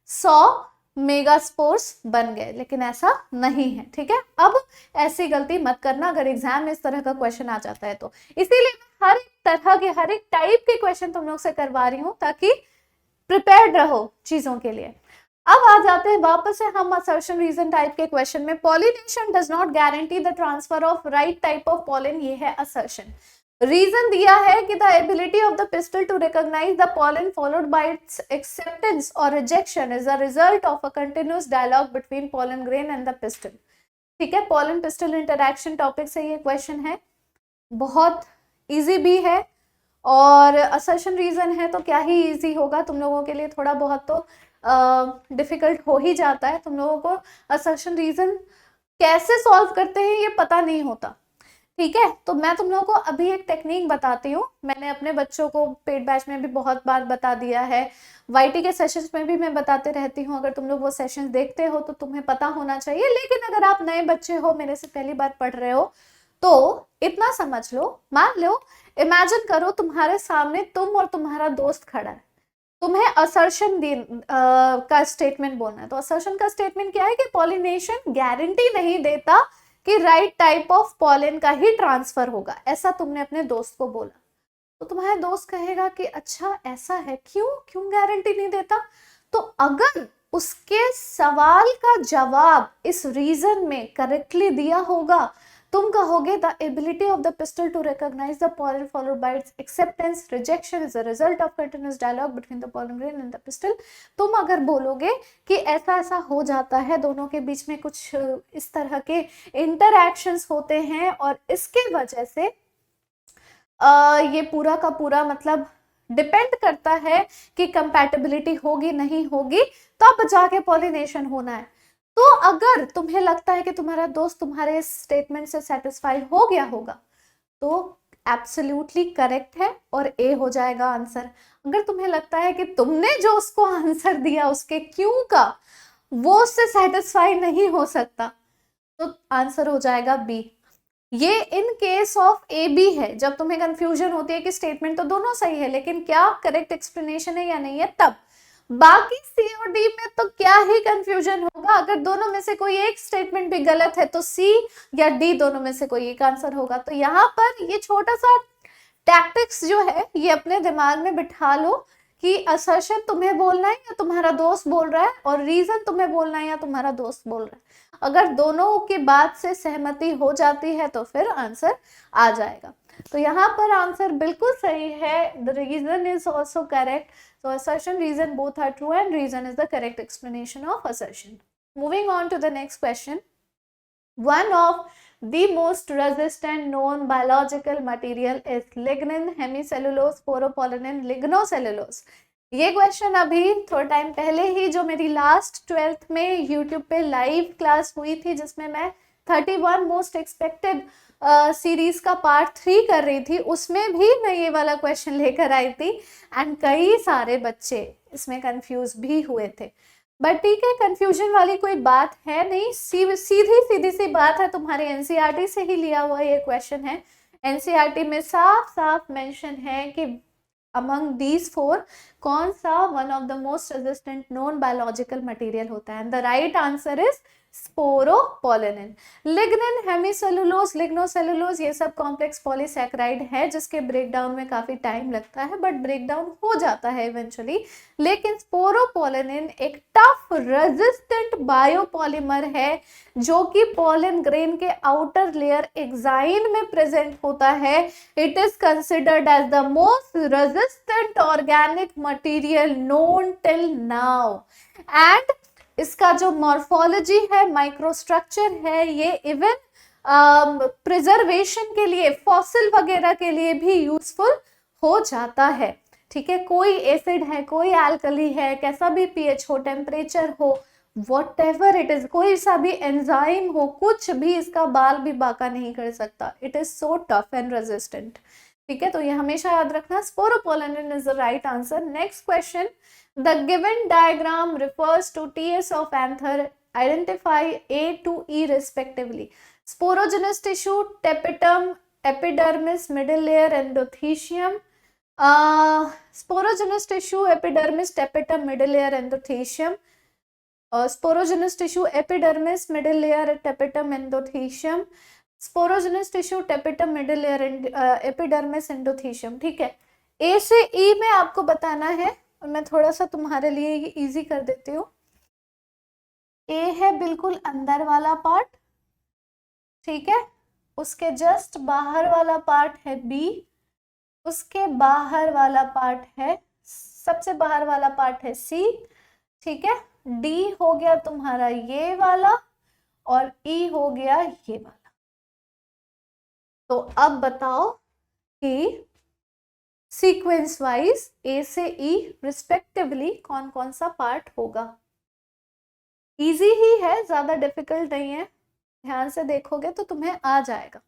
100 मेगास्पोर्स बन गए, लेकिन ऐसा नहीं है। ठीक है, अब ऐसी गलती मत करना अगर एग्जाम में इस तरह का क्वेश्चन आ जाता है तो। इसीलिए मैं हर एक तरह के, हर एक टाइप के क्वेश्चन तुम लोग से करवा रही हूँ ताकि प्रिपेयर्ड रहो चीजों के लिए। अब आ जाते हैं वापस से हम असर्शन रीजन टाइप के क्वेश्चन में। Pollination does not guarantee the transfer of right type of pollen, ये है असर्शन। रीजन दिया है कि the ability of the pistil to recognise the pollen followed by its acceptance और rejection is a result of a continuous dialogue between pollen grain and the pistil. ठीक है, pollen pistol interaction topic से ये question है, बहुत easy भी है और असर्शन रीजन है तो क्या ही इजी होगा, तुम लोगों के लिए थोड़ा बहुत तो डिफिकल्ट हो ही जाता है, तुम लोगों को असर्शन रीजन कैसे सॉल्व करते हैं ये पता नहीं होता। ठीक है, तो मैं तुम लोगों को अभी एक टेक्निक बताती हूँ, मैंने अपने बच्चों को पेड बैच में भी बहुत बार बता दिया है, वाईटी के सेशंस में भी मैं बताते रहती हूँ, अगर तुम लोग वो सेशंस देखते हो तो तुम्हें पता होना चाहिए, लेकिन अगर आप नए बच्चे हो, मेरे से पहली बार पढ़ रहे हो, तो इतना समझ लो, मान लो, इमेजिन करो तुम्हारे सामने तुम और तुम्हारा दोस्त खड़ा है, तुम्हें असर्शन का स्टेटमेंट बोलना है। तो असर्शन का स्टेटमेंट क्या है कि पॉलिनेशन गारंटी नहीं देता कि राइट टाइप ऑफ पॉलन का ही ट्रांसफर होगा, ऐसा तुमने अपने दोस्त को बोला। तो तुम्हारा दोस्त कहेगा कि अच्छा ऐसा है, क्यों क्यों गारंटी नहीं देता? तो अगर उसके सवाल का जवाब इस रीजन में करेक्टली दिया होगा, तुम कहोगे the ability of the pistil to recognise the pollen followed by its acceptance rejection is a result of continuous dialogue between the pollen grain and the pistil. तुम अगर बोलोगे कि ऐसा ऐसा हो जाता है, दोनों के बीच में कुछ इस तरह के इंटरैक्शंस होते हैं और इसके वजह से ये पूरा का पूरा मतलब डिपेंड करता है कि कंपैटिबिलिटी होगी नहीं होगी, तब जाके पॉलिनेशन होना है। तो अगर तुम्हें लगता है कि तुम्हारा दोस्त तुम्हारे स्टेटमेंट से सेटिस्फाइड हो गया होगा, तो एब्सोल्युटली करेक्ट है और ए हो जाएगा आंसर। अगर तुम्हें लगता है कि तुमने जो उसको आंसर दिया उसके क्यों का वो उससे सेटिस्फाई नहीं हो सकता, तो आंसर हो जाएगा बी। ये in case of A B है, जब तुम्हें कंफ्यूजन होती है कि स्टेटमेंट तो दोनों सही है लेकिन क्या करेक्ट एक्सप्लेनेशन है या नहीं है, तब। बाकी सी और डी में तो क्या ही कंफ्यूजन होगा, अगर दोनों में से कोई एक स्टेटमेंट भी गलत है तो सी या डी दोनों में से कोई एक आंसर होगा। तो यहाँ पर ये छोटा सा टैक्टिक्स जो है ये अपने दिमाग में बिठा लो कि असर्शन तुम्हें बोलना है या तुम्हारा दोस्त बोल रहा है, और रीजन तुम्हें बोलना है या तुम्हारा दोस्त बोल रहा है। अगर दोनों की बात से सहमति हो जाती है तो फिर आंसर आ जाएगा। तो यहाँ पर आंसर बिल्कुल सही है, the reason is also correct. So assertion, reason, both are true and reason is the correct explanation of assertion. Moving on to the next question. One of the most resistant known biological material is lignin, hemicellulose, sporopollenin, lignocellulose. ये question अभी थोड़ा time पहले ही जो मेरी last 12th में YouTube पे live class हुई थी, जिसमें मैं 31 मोस्ट एक्सपेक्टेड सीरीज का पार्ट 3 कर रही थी, उसमें भी मैं ये वाला क्वेश्चन लेकर आई थी एंड कई सारे बच्चे इसमें कंफ्यूज भी हुए थे। बट ठीक है, कंफ्यूजन वाली कोई बात है नहीं, सीधी सी बात है, तुम्हारे एनसीईआरटी से ही लिया हुआ ये क्वेश्चन है। एनसीईआरटी में साफ साफ मेंशन है कि अमंग दीज 4 कौन सा one of the most resistant non biological material होता है, and the right answer is sporopollenin. Lignin, hemicellulose, lignocellulose ये सब कॉम्प्लेक्स पॉलीसैकेराइड है जिसके ब्रेकडाउन में काफी टाइम लगता है, बट ब्रेकडाउन हो जाता है इवेंचुअली। लेकिन स्पोरोपोलेनिन एक टफ रेजिस्टेंट बायोपॉलीमर है जो कि पोलन ग्रेन के आउटर लेयर एक्साइन में प्रेजेंट होता है। It is considered as the most resistant organic material known till now, and इसका जो मॉर्फोलॉजी है, माइक्रोस्ट्रक्चर है, ये इवन प्रिजर्वेशन के लिए, फॉसिल वगैरह के लिए भी यूजफुल हो जाता है। ठीक है, कोई एसिड है, कोई एल्कली है, कैसा भी पीएच हो, टेम्परेचर हो, व्हाटएवर इट इज, कोई सा भी एंजाइम हो, कुछ भी इसका बाल भी बाका नहीं कर सकता। It is so tough and resistant. ठीक है, तो ये हमेशा याद रखना, sporopollenin is the right answer. Next question, the given diagram refers to TS of anther. Identify A to E respectively. Sporogenous tissue, tapetum, epidermis, middle layer, endothecium. Sporogenous tissue, epidermis, tapetum, middle layer, endothecium. Sporogenous tissue, epidermis, middle layer, tapetum, endothecium. Sporogenous tissue, tapetum, middle layer, epidermis, endothecium. ठीक है, A से E में आपको बताना है और मैं थोड़ा सा तुम्हारे लिए ये इजी कर देती हूँ। ए है बिल्कुल अंदर वाला पार्ट, ठीक है, उसके जस्ट बाहर वाला पार्ट है बी, उसके बाहर वाला पार्ट है, सबसे बाहर वाला पार्ट है सी, ठीक है। डी हो गया तुम्हारा ये वाला, और ई हो गया ये वाला। तो अब बताओ कि सीक्वेंस वाइज ए से ई रिस्पेक्टिवली कौन कौन सा पार्ट होगा। इजी ही है, ज्यादा डिफिकल्ट नहीं है, ध्यान से देखोगे तो तुम्हें आ जाएगा।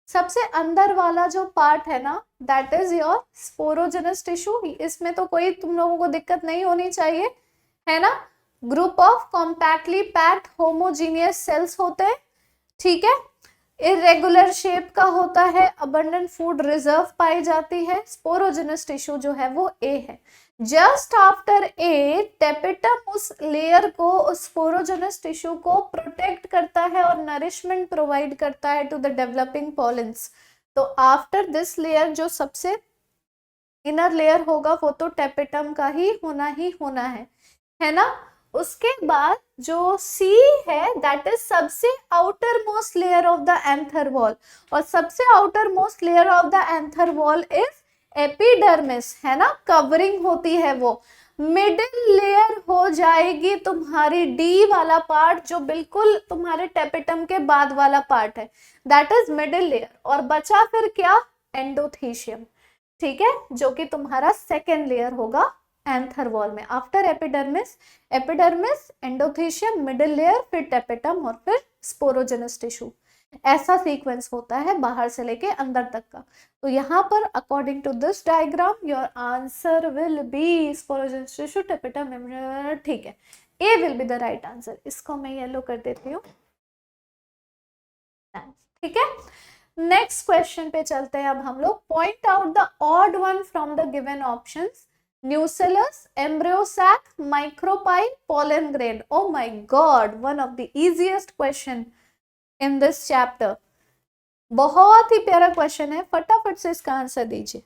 सबसे अंदर वाला जो पार्ट है ना, that is your sporogenous tissue. इसमें तो कोई तुम लोगों को दिक्कत नहीं होनी चाहिए, है ना। Group of compactly packed homogeneous cells होते हैं, ठीक है। इरेगुलर शेप का होता है, अबंडेंट फूड रिजर्व पाई जाती है। स्पोरोजेनस टिश्यू जो है वो ए है। जस्ट आफ्टर ए टेपिटम उस लेयर को, उस स्पोरोजेनस टिश्यू को प्रोटेक्ट करता है और नरिशमेंट प्रोवाइड करता है टू द डेवलपिंग पॉलिन्स। तो आफ्टर दिस लेयर जो सबसे इनर लेयर होगा वो तो टेपिटम का ही होना है ना। उसके बाद जो सी है दैट इज सबसे outer most layer of the anther wall, और सबसे outer most layer of the anther wall is epidermis, है ना, कवरिंग होती है वो। मिडिल लेयर हो जाएगी तुम्हारी डी वाला पार्ट, जो बिल्कुल तुम्हारे टेपिटम के बाद वाला पार्ट है, दैट इज मिडिल लेयर। और बचा फिर क्या, एंडोथीशियम, ठीक है, जो कि तुम्हारा सेकेंड लेयर होगा एंथर वॉल में। After epidermis, epidermis, endothecium, middle layer, फिर टेपिटम और फिर स्पोरोजेनस टिश्यू। ऐसा सीक्वेंस होता है बाहर से लेके अंदर तक का। तो यहाँ पर according to this diagram your answer will be sporogenous tissue, tapetum, ठीक है, A will be the right answer. इसको मैं येलो कर देती हूँ, ठीक है। नेक्स्ट क्वेश्चन पे चलते हैं अब हम लोग। Point out the odd one from the given options. Nucellus, embryo sac, micropyle, pollen grain. Oh my God, one of the easiest question in this chapter. बहुत ही प्यारा क्वेश्चन है, फटाफट से इसका आंसर दीजिए।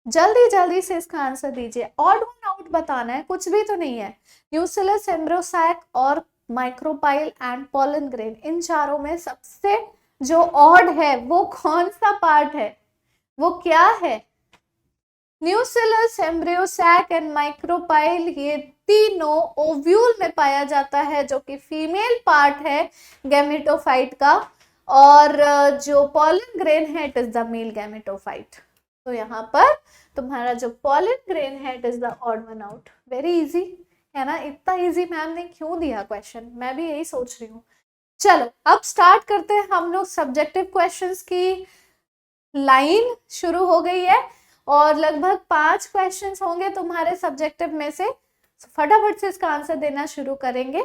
जल्दी जल्दी से इसका आंसर दीजिए। ऑड वन आउट बताना है, कुछ भी तो नहीं है। न्यूसेलस, एम्ब्रियो सैक और माइक्रोपाइल एंड पोलन ग्रेन, इन चारों में सबसे जो ऑड है वो कौन सा पार्ट है, वो क्या है? Nucellus, embryo sac and micropyle, ये तीनों ओव्यूल में पाया जाता है, जो कि फीमेल पार्ट है गैमेटोफाइट का, और जो पोलन ग्रेन है it is the male gametophyte. तो यहाँ पर तुम्हारा जो पोलन ग्रेन है it is the odd one out. Very easy है ना, इतना इजी मैम ने क्यों दिया क्वेश्चन, मैं भी यही सोच रही हूँ। चलो अब स्टार्ट करते हैं हम लोग। सब्जेक्टिव क्वेश्चंस की लाइन शुरू हो गई है और लगभग 5 क्वेश्चंस होंगे तुम्हारे सब्जेक्टिव में से। फटाफट से इसका आंसर देना शुरू करेंगे।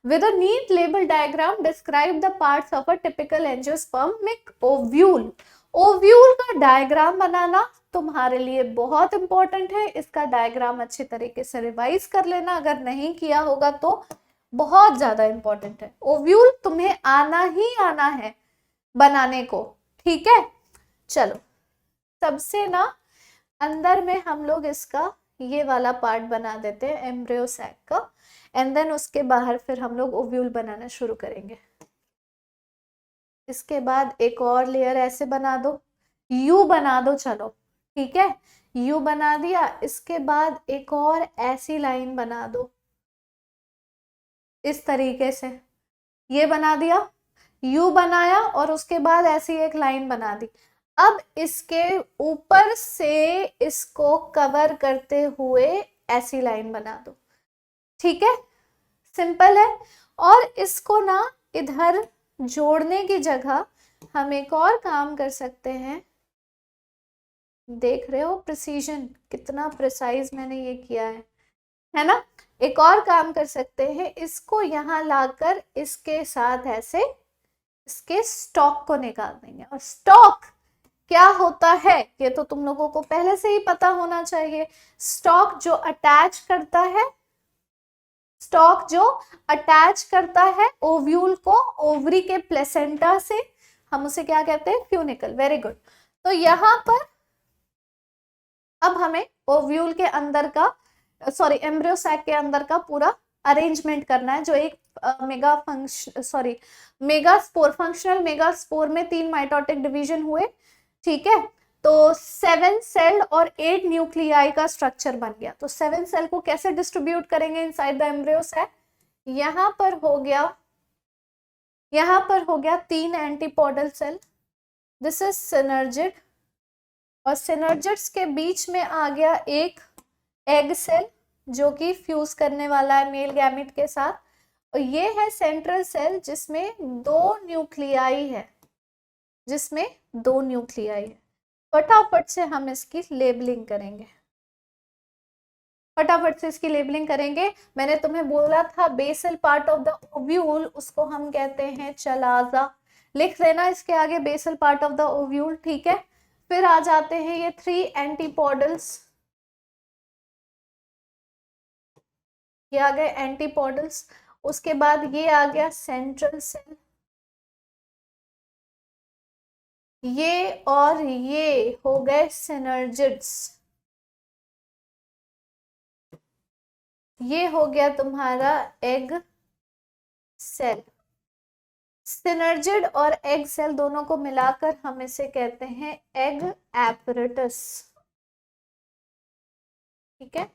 With a neat label diagram describe the parts of a typical angiospermic ovule. Ovule का डायग्राम बनाना तुम्हारे लिए बहुत इंपॉर्टेंट है। इसका डायग्राम अच्छे तरीके से रिवाइज कर लेना, अगर नहीं किया होगा तो बहुत ज्यादा इंपॉर्टेंट है। ओव्यूल तुम्हें आना ही आना है बनाने को, ठीक है। चलो सबसे ना अंदर में हम लोग इसका ये वाला पार्ट बना देते हैं एम्ब्रियो सैक का, एंड देन उसके बाहर फिर हम लोग ओव्यूल बनाना शुरू करेंगे। इसके बाद एक और लेयर ऐसे बना दो, यू बना दो, चलो ठीक है, यू बना दिया। इसके बाद एक और ऐसी लाइन बना दो इस तरीके से, ये बना दिया, यू बनाया, और उसके बाद ऐसी एक लाइन बना दी। अब इसके ऊपर से इसको कवर करते हुए ऐसी लाइन बना दो, ठीक है, सिंपल है। और इसको ना इधर जोड़ने की जगह हम एक और काम कर सकते हैं। देख रहे हो प्रिसीजन, कितना प्रिसाइज मैंने ये किया है ना। एक और काम कर सकते हैं, इसको यहाँ लाकर इसके साथ ऐसे इसके स्टॉक को निकाल देंगे। और स्टॉक क्या होता है ये तो तुम लोगों को पहले से ही पता होना चाहिए। स्टॉक जो अटैच करता है, स्टॉक जो अटैच करता है ओव्यूल को ओवरी के प्लेसेंटा से, हम उसे क्या कहते हैं, फ्यूनिकल। Very good. तो यहाँ पर अब हमें ओव्यूल के अंदर का, सॉरी एम्ब्रियो सैक के अंदर का पूरा अरेंजमेंट करना है, जो एक मेगास्पोर, फंक्शनल मेगास्पोर में 3 माइटोटिक डिवीजन हुए, ठीक है। तो 7 सेल और 8 न्यूक्लियाई का स्ट्रक्चर बन गया। तो 7 सेल को कैसे डिस्ट्रीब्यूट करेंगे इनसाइड द एम्ब्रियो सैक? यहाँ पर हो गया 3 antipodal cell, this is synergid, और सिनर्जिड्स के बीच में आ गया एक एग सेल जो कि फ्यूज करने वाला है मेल गैमेट के साथ, और ये है सेंट्रल सेल जिसमें 2 न्यूक्लियाई है, फटाफट से हम इसकी लेबलिंग करेंगे, मैंने तुम्हें बोला था basal part of the ovule, उसको हम कहते हैं चलाजा, लिख लेना इसके आगे basal part of the ovule, ठीक है। फिर आ जाते हैं ये 3 एंटीपोडल्स, ये आ गए एंटीपोडल्स, उसके बाद ये आ गया सेंट्रल सेल, ये और ये हो गए सिनर्जिड्स, ये हो गया तुम्हारा एग सेल। सिनर्जिड और एग सेल दोनों को मिलाकर हम इसे कहते हैं एग एपरेटस, ठीक है।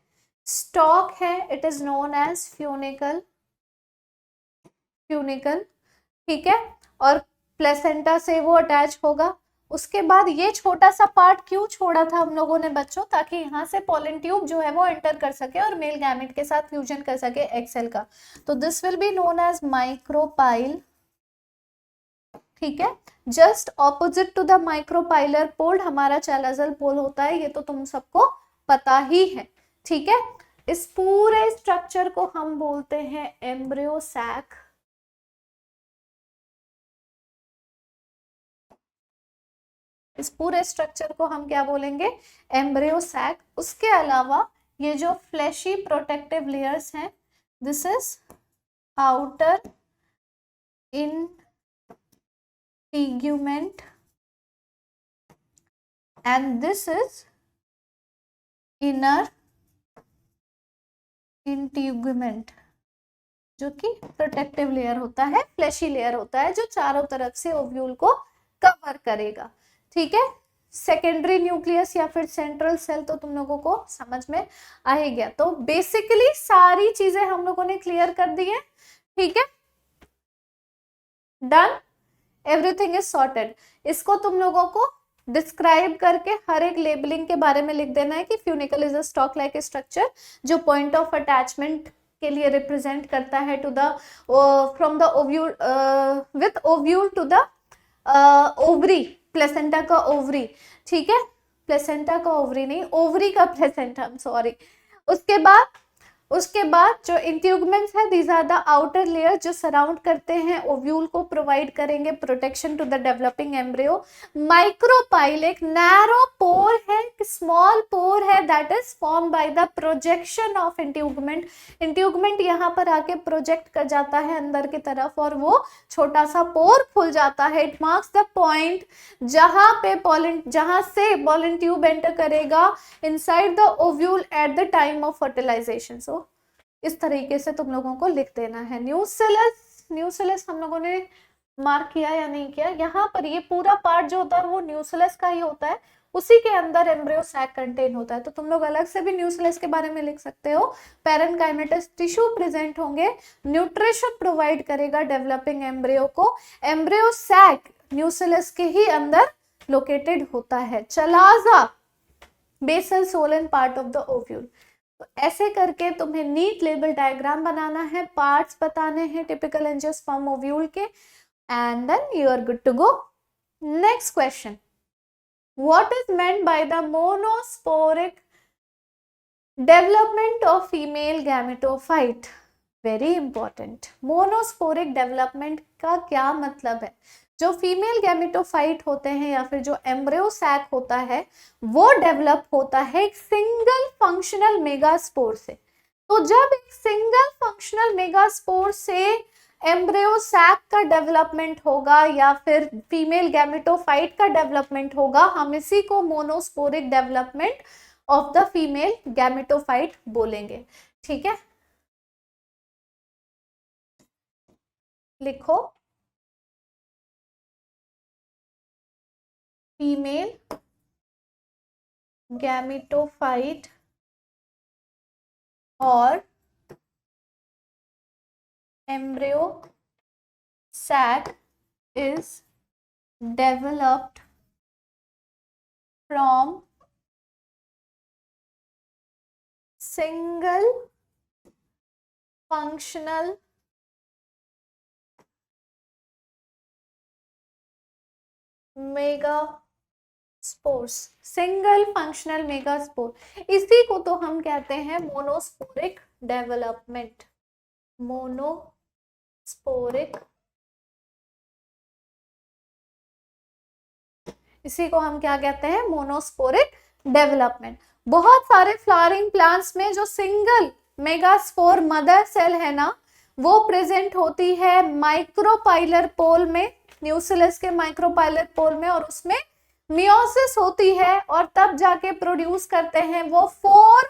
स्टॉक है, it is known as funicle, ठीक है, और प्लेसेंटा से वो अटैच होगा। उसके बाद ये छोटा सा पार्ट क्यों छोड़ा था हम लोगों ने बच्चों? ताकि यहाँ से पोलन ट्यूब जो है वो एंटर कर सके और मेल गैमेट के साथ फ्यूजन कर सके एग सेल का। तो this will be known as micropyle, ठीक है। Just opposite to the micropylar pole हमारा चैलाजल पोल होता है, ये तो तुम सबको पता ही है, ठीक है। इस पूरे स्ट्रक्चर को हम बोलते हैं एम्ब्रियो सैक, इस पूरे स्ट्रक्चर को हम क्या बोलेंगे? Embryo sac. उसके अलावा ये जो फ्लैशी प्रोटेक्टिव लेयर्स हैं, this is outer integument and this is inner integument, जो कि प्रोटेक्टिव लेयर होता है, फ्लैशी लेयर होता है, जो चारों तरफ से ओव्यूल को कवर करेगा, ठीक है। सेकेंडरी न्यूक्लियस या फिर सेंट्रल सेल तो तुम लोगों को समझ में आ ही गया। तो बेसिकली सारी चीजें हम लोगों ने क्लियर कर दी है, ठीक है, डन, एवरीथिंग इज सॉर्टेड। इसको तुम लोगों को डिस्क्राइब करके हर एक लेबलिंग के बारे में लिख देना है कि funicle is a stalk like structure जो पॉइंट ऑफ अटैचमेंट के लिए रिप्रेजेंट करता है to the from the ovule with ovule to the ovary, placenta का ओवरी, ठीक है, प्लेसेंटा का ओवरी नहीं, ओवरी का प्लेसेंटा, सॉरी। उसके बाद जो इंट्यूगमेंट्स है, these are the outer layer जो सराउंड करते हैं ओव्यूल को, प्रोवाइड करेंगे protection to the developing embryo. Micropyle एक नैरो पोर है, स्मॉल पोर है, that is form by the projection of integument. Integument यहाँ पर आके प्रोजेक्ट कर जाता है अंदर की तरफ और वो छोटा सा पोर खुल जाता है। इट मार्क्स द पॉइंट जहां से पोलन ट्यूब एंटर करेगा inside the ovule at the time of fertilization. So इस तरीके से तुम लोगों को लिख देना है। न्यूसेलस हम लोगों ने मार्क किया या नहीं किया? यहाँ पर ये पूरा पार्ट जो होता है वो न्यूसेलस का ही होता है, उसी के अंदर एम्ब्रियो सैक कंटेन होता है। तो तुम लोग अलग से भी न्यूसेलस के बारे में लिख सकते हो। पैरेन्काइमेटस टिश्यू प्रेजेंट होंगे, न्यूट्रिशन प्रोवाइड करेगा डेवलपिंग एम्ब्रियो को। एम्ब्रियो सैक न्यूसेलस के ही अंदर लोकेटेड होता है। चलाजा बेसल सोलन पार्ट ऑफ द ओव्यूल। तो ऐसे करके तुम्हें नीट लेबल डायग्राम बनाना है, पार्ट्स बताने हैं टिपिकल एंजियोस्पर्म ओव्यूल के, and then you are good to go. Next question, what is meant by the monosporic development of female gametophyte? Very important, monosporic development का क्या मतलब है? जो फीमेल गैमेटोफाइट होते हैं या फिर जो एम्ब्रियो सैक होता है वो डेवलप होता है एक सिंगल फंक्शनल मेगास्पोर से। तो जब एक सिंगल फंक्शनल मेगास्पोर से एम्ब्रियो सैक का डेवलपमेंट होगा या फिर फीमेल गैमेटोफाइट का डेवलपमेंट होगा, हम इसी को monosporic development of the female gametophyte बोलेंगे, ठीक है। लिखो, फीमेल गैमेटोफाइट और embryo sac is developed from single functional megaspores. Single functional megaspore, इसी को तो हम कहते हैं मोनोस्पोरिक डेवलपमेंट। मोनोस्पोरिक, इसी को हम क्या कहते हैं, मोनोस्पोरिक डेवलपमेंट। बहुत सारे फ्लावरिंग प्लांट्स में जो सिंगल मेगास्पोर मदर सेल है ना, वो प्रेजेंट होती है माइक्रोपाइलर पोल में, न्यूसिलस के माइक्रोपाइलर पोल में, और उसमें मियोसिस होती है और तब जाके प्रोड्यूस करते हैं वो 4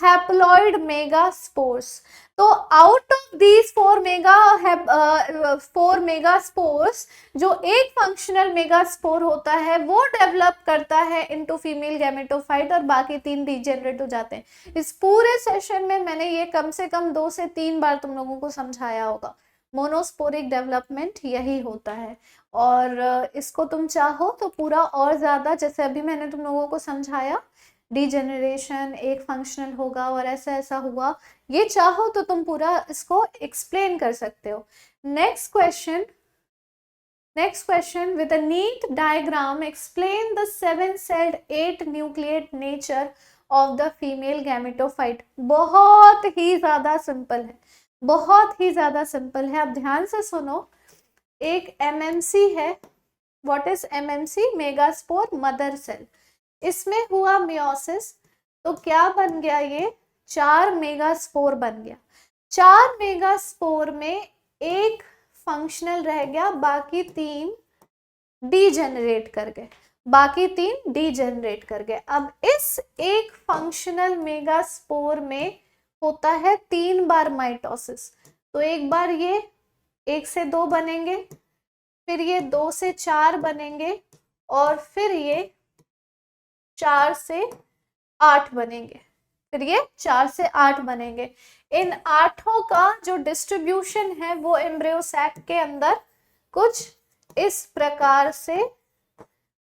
हैप्लॉइड मेगास्पोर्स। तो आउट ऑफ दीज 4 मेगास्पोर्स जो एक फंक्शनल मेगास्पोर होता है वो डेवलप करता है इनटू फीमेल गैमेटोफाइट और बाकी 3 डीजेनरेट हो जाते हैं। इस पूरे सेशन में मैंने ये कम से कम 2 से 3 बार तुम लोगों को समझाया होगा। मोनोस्पोरिक डेवलपमेंट यही होता है, और इसको तुम चाहो तो पूरा और ज्यादा, जैसे अभी मैंने तुम लोगों को समझाया, डीजेनरेशन एक फंक्शनल होगा और ऐसा ऐसा हुआ, ये चाहो तो तुम पूरा इसको एक्सप्लेन कर सकते हो। Next question with a neat diagram explain the 7-celled 8-nucleate nature of the female gametophyte। बहुत ही ज्यादा सिंपल है, बहुत ही ज्यादा सिंपल है। अब ध्यान से सुनो, एक एमएमसी है। What is MMC? Megaspore mother cell. इसमें हुआ मियोसिस, तो क्या बन गया, ये 4 मेगास्पोर बन गया। 4 मेगास्पोर में एक फंक्शनल रह गया, बाकी 3 डीजेनरेट कर गए, बाकी 3 डीजेनरेट कर गए। अब इस एक फंक्शनल मेगास्पोर में होता है 3 बार माइटोसिस। तो एक बार ये 1 से 2 बनेंगे, फिर ये 2 से 4 बनेंगे, और फिर ये 4 से 8 बनेंगे, फिर ये 4 से 8 बनेंगे। इन 8 का जो डिस्ट्रीब्यूशन है वो एम्ब्रियो सैक के अंदर कुछ इस प्रकार से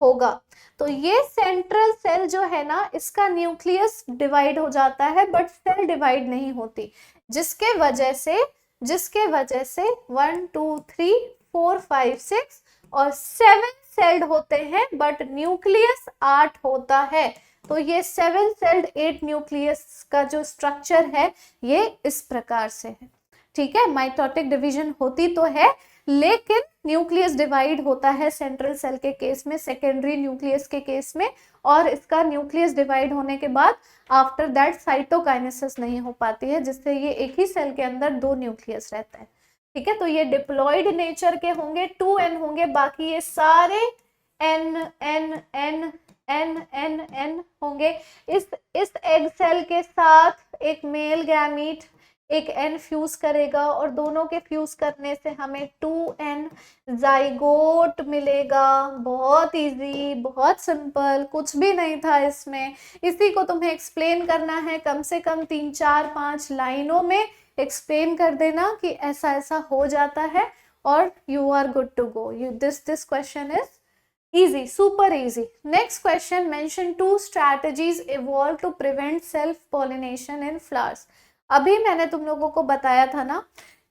होगा। तो ये सेंट्रल सेल जो है ना, इसका न्यूक्लियस डिवाइड हो जाता है बट सेल डिवाइड नहीं होती, जिसके वजह से 1 2 3 4 5 6 और 7 सेल्ड होते हैं बट न्यूक्लियस 8 होता है। तो ये 7 सेल्ड 8 न्यूक्लियस का जो स्ट्रक्चर है ये इस प्रकार से है। ठीक है, माइटोटिक डिवीजन होती तो है लेकिन न्यूक्लियस डिवाइड होता है सेंट्रल सेल के केस में, सेकेंडरी न्यूक्लियस के केस में, और इसका न्यूक्लियस डिवाइड होने के बाद आफ्टर दैट साइटोकाइनेसिस नहीं हो पाती है, जिससे ये एक ही सेल के अंदर 2 न्यूक्लियस रहता है। ठीक है, तो ये डिप्लॉइड नेचर के होंगे, 2n होंगे, बाकी ये सारे n n n n n n होंगे। इस एग सेल के साथ एक मेल गैमीट एक n फ्यूज करेगा और दोनों के फ्यूज करने से हमें 2n जाइगोट मिलेगा। बहुत इजी, बहुत सिंपल, कुछ भी नहीं था इसमें। इसी को तुम्हें एक्सप्लेन करना है, कम से कम 3 4 5 लाइनों में एक्सप्लेन कर देना कि ऐसा ऐसा हो जाता है और you are good to go. This question is easy, super easy. Next question, mention 2 strategies evolved to prevent self pollination in flowers। अभी मैंने तुम लोगों को बताया था ना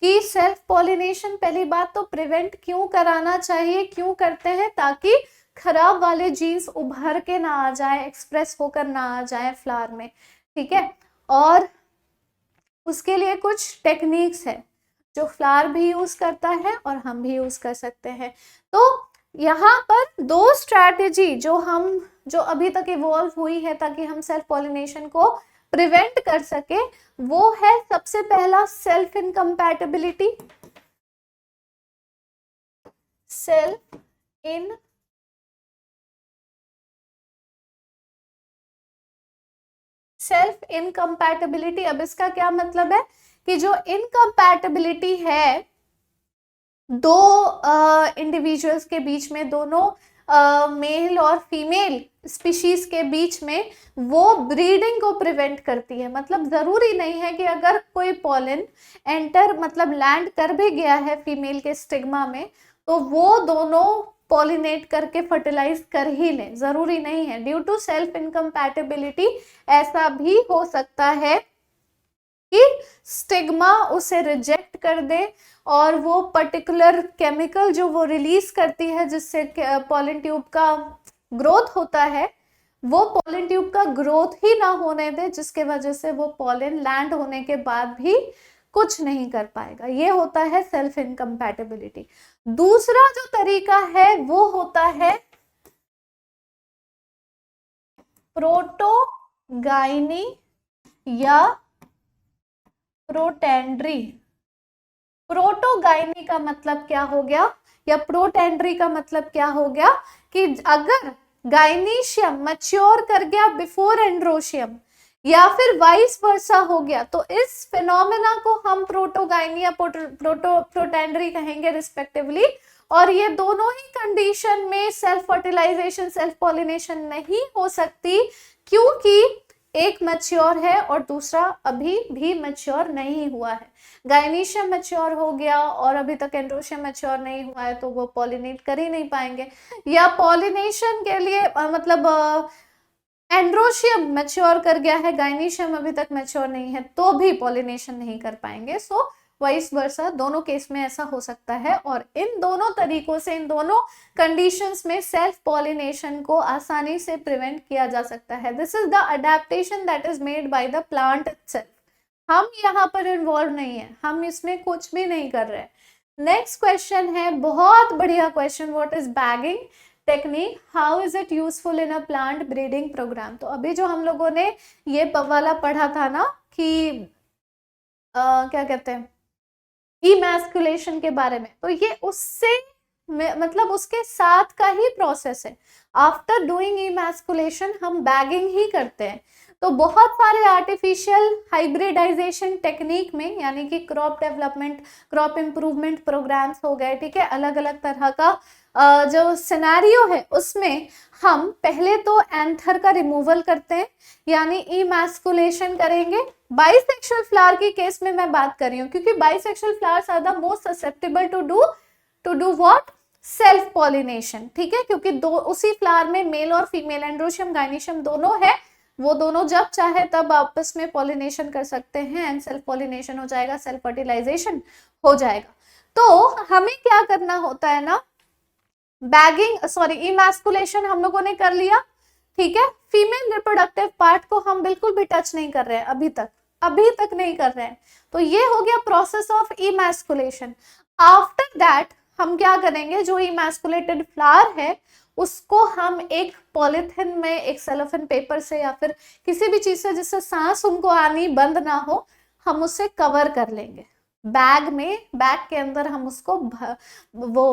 कि सेल्फ पॉलिनेशन पहली बात तो प्रिवेंट क्यों कराना चाहिए, क्यों करते हैं, ताकि खराब वाले जीन्स उभर के ना आ जाए, एक्सप्रेस होकर ना आ जाए फ्लावर में। ठीक है, और उसके लिए कुछ टेक्निक्स है जो फ्लावर भी यूज करता है और हम भी यूज कर सकते हैं। तो यहाँ पर 2 स्ट्रैटेजी जो अभी तक इवॉल्व हुई है ताकि हम सेल्फ पॉलिनेशन को प्रिवेंट कर सके, वो है सबसे पहला सेल्फ इनकम्पैटिबिलिटी। सेल्फ इनकम्पैटिबिलिटी, अब इसका क्या मतलब है कि जो इनकम्पैटिबिलिटी है दो इंडिविजुअल्स के बीच में, दोनों मेल और फीमेल स्पीशीज के बीच में, वो ब्रीडिंग को प्रिवेंट करती है। मतलब जरूरी नहीं है कि अगर कोई पॉलन एंटर मतलब लैंड कर भी गया है फीमेल के स्टिग्मा में, तो वो दोनों पॉलिनेट करके फर्टिलाइज कर ही लें, जरूरी नहीं है। ड्यू टू सेल्फ इनकम्पैटिबिलिटी ऐसा भी हो सकता है कि स्टिग्मा उसे रिजेक्ट कर दे और वो पर्टिकुलर केमिकल जो वो रिलीज करती है जिससे पॉलन ट्यूब का ग्रोथ होता है, वो पॉलन ट्यूब का ग्रोथ ही ना होने दे, जिसके वजह से वो पॉलन लैंड होने के बाद भी कुछ नहीं कर पाएगा। ये होता है सेल्फ इनकम्पैटिबिलिटी। दूसरा जो तरीका है वो होता है प्रोटोगाइनी या प्रोटेंड्री। प्रोटोगाइनी का मतलब क्या हो गया, या प्रोटेंड्री का मतलब क्या हो गया, कि अगर गाइनीशियम मैच्योर कर गया बिफोर एंड्रोशियम या फिर वाइस वर्सा हो गया, तो इस फिनोमेना को हम प्रोटोगाइनी या प्रोटेंड्री कहेंगे रिस्पेक्टिवली। और ये दोनों ही कंडीशन में सेल्फ फर्टिलाइजेशन, सेल्फ पॉलिनेशन नहीं हो सकती, क्योंकि एक मैच्योर है और दूसरा अभी भी मैच्योर नहीं हुआ है। गाइनीशियम मैच्योर हो गया और अभी तक एंड्रोशियम मैच्योर नहीं हुआ है, तो वो पॉलिनेट कर ही नहीं पाएंगे। या पॉलिनेशन के लिए मतलब एंड्रोशियम मैच्योर कर गया है, गाइनीशियम अभी तक मैच्योर नहीं है, तो भी पॉलिनेशन नहीं कर पाएंगे। सो वाइस वर्सा, दोनों केस में ऐसा हो सकता है। और इन दोनों तरीकों से, इन दोनों कंडीशंस में सेल्फ पॉलिनेशन को आसानी से प्रिवेंट किया जा सकता है। This is the adaptation that is made by the plant itself. हम यहाँ पर इन्वॉल्व नहीं है, हम इसमें कुछ भी नहीं कर रहे। नेक्स्ट क्वेश्चन है, बहुत बढ़िया question, what is bagging technique, how is it useful in a plant breeding programme. तो अभी जो हम लोगों ने ये वाला पढ़ा था ना कि क्या कहते हैं, इमैस्कुलेशन के बारे में, तो ये उससे मतलब उसके साथ का ही प्रोसेस है। आफ्टर डूइंग इमैस्कुलेशन हम बैगिंग ही करते हैं। तो बहुत सारे आर्टिफिशियल हाइब्रिडाइजेशन टेक्निक में, यानी कि crop development, crop improvement programmes हो गए, ठीक है, अलग अलग तरह का जो सिनेरियो है, उसमें हम पहले तो एंथर का रिमूवल करते हैं, यानी इमैस्कुलेशन करेंगे। बाइसेक्सुअल फ्लावर की केस में मैं बात कर रही हूँ, क्योंकि bisexual flowers are the most susceptible to do what, self pollination, ठीक है, क्योंकि दो उसी फ्लावर में मेल और फीमेल, एंड्रोशियम गाइनीशियम दोनों है, वो दोनों जब चाहे तब आपस में पॉलिनेशन कर सकते हैं एंड सेल्फ पॉलिनेशन हो जाएगा, सेल्फ फर्टिलाइजेशन हो जाएगा। तो हमें क्या करना होता है ना, बैगिंग सॉरी इमैस्कुलेशन हम लोगों ने कर लिया, ठीक है, फीमेल रिप्रोडक्टिव पार्ट को हम बिल्कुल भी टच नहीं कर रहे हैं अभी तक नहीं कर रहे हैं। तो ये हो गया process of emasculation. After that हम क्या करेंगे, जो इमैस्कुलेटेड फ्लावर है उसको हम एक पॉलिथिन में, एक सेलोफेन पेपर से या फिर किसी भी चीज से जिससे सांस उनको आनी बंद ना हो, हम उससे कवर कर लेंगे बैग में। बैग के अंदर हम उसको वो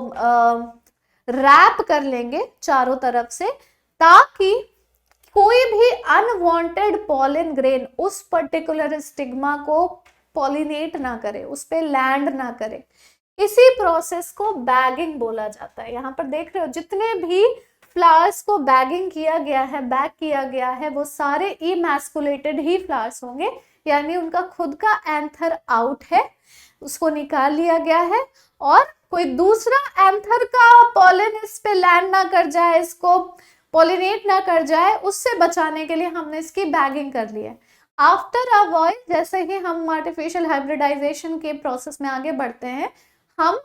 रैप कर लेंगे चारों तरफ से, ताकि कोई भी अनवांटेड पॉलन ग्रेन उस पर्टिकुलर स्टिग्मा को पॉलिनेट ना करे, उस पे लैंड ना करे। इसी प्रोसेस को बैगिंग बोला जाता है। यहाँ पर देख रहे हो जितने भी फ्लावर्स को बैगिंग किया गया है, बैग किया गया है, वो सारे इमैस्कुलेटेड ही फ्लावर्स होंगे, यानी उनका खुद का एंथर आउट है, उसको निकाल लिया गया है, और कोई दूसरा एंथर का पॉलन इस पे लैंड ना कर जाए, इसको पॉलिनेट ना कर जाए, उससे बचाने के लिए हमने इसकी बैगिंग कर ली है। आफ्टर अ व्हाइल, जैसे ही हम आर्टिफिशियल हाइब्रिडाइजेशन के प्रोसेस में आगे बढ़ते हैं, हम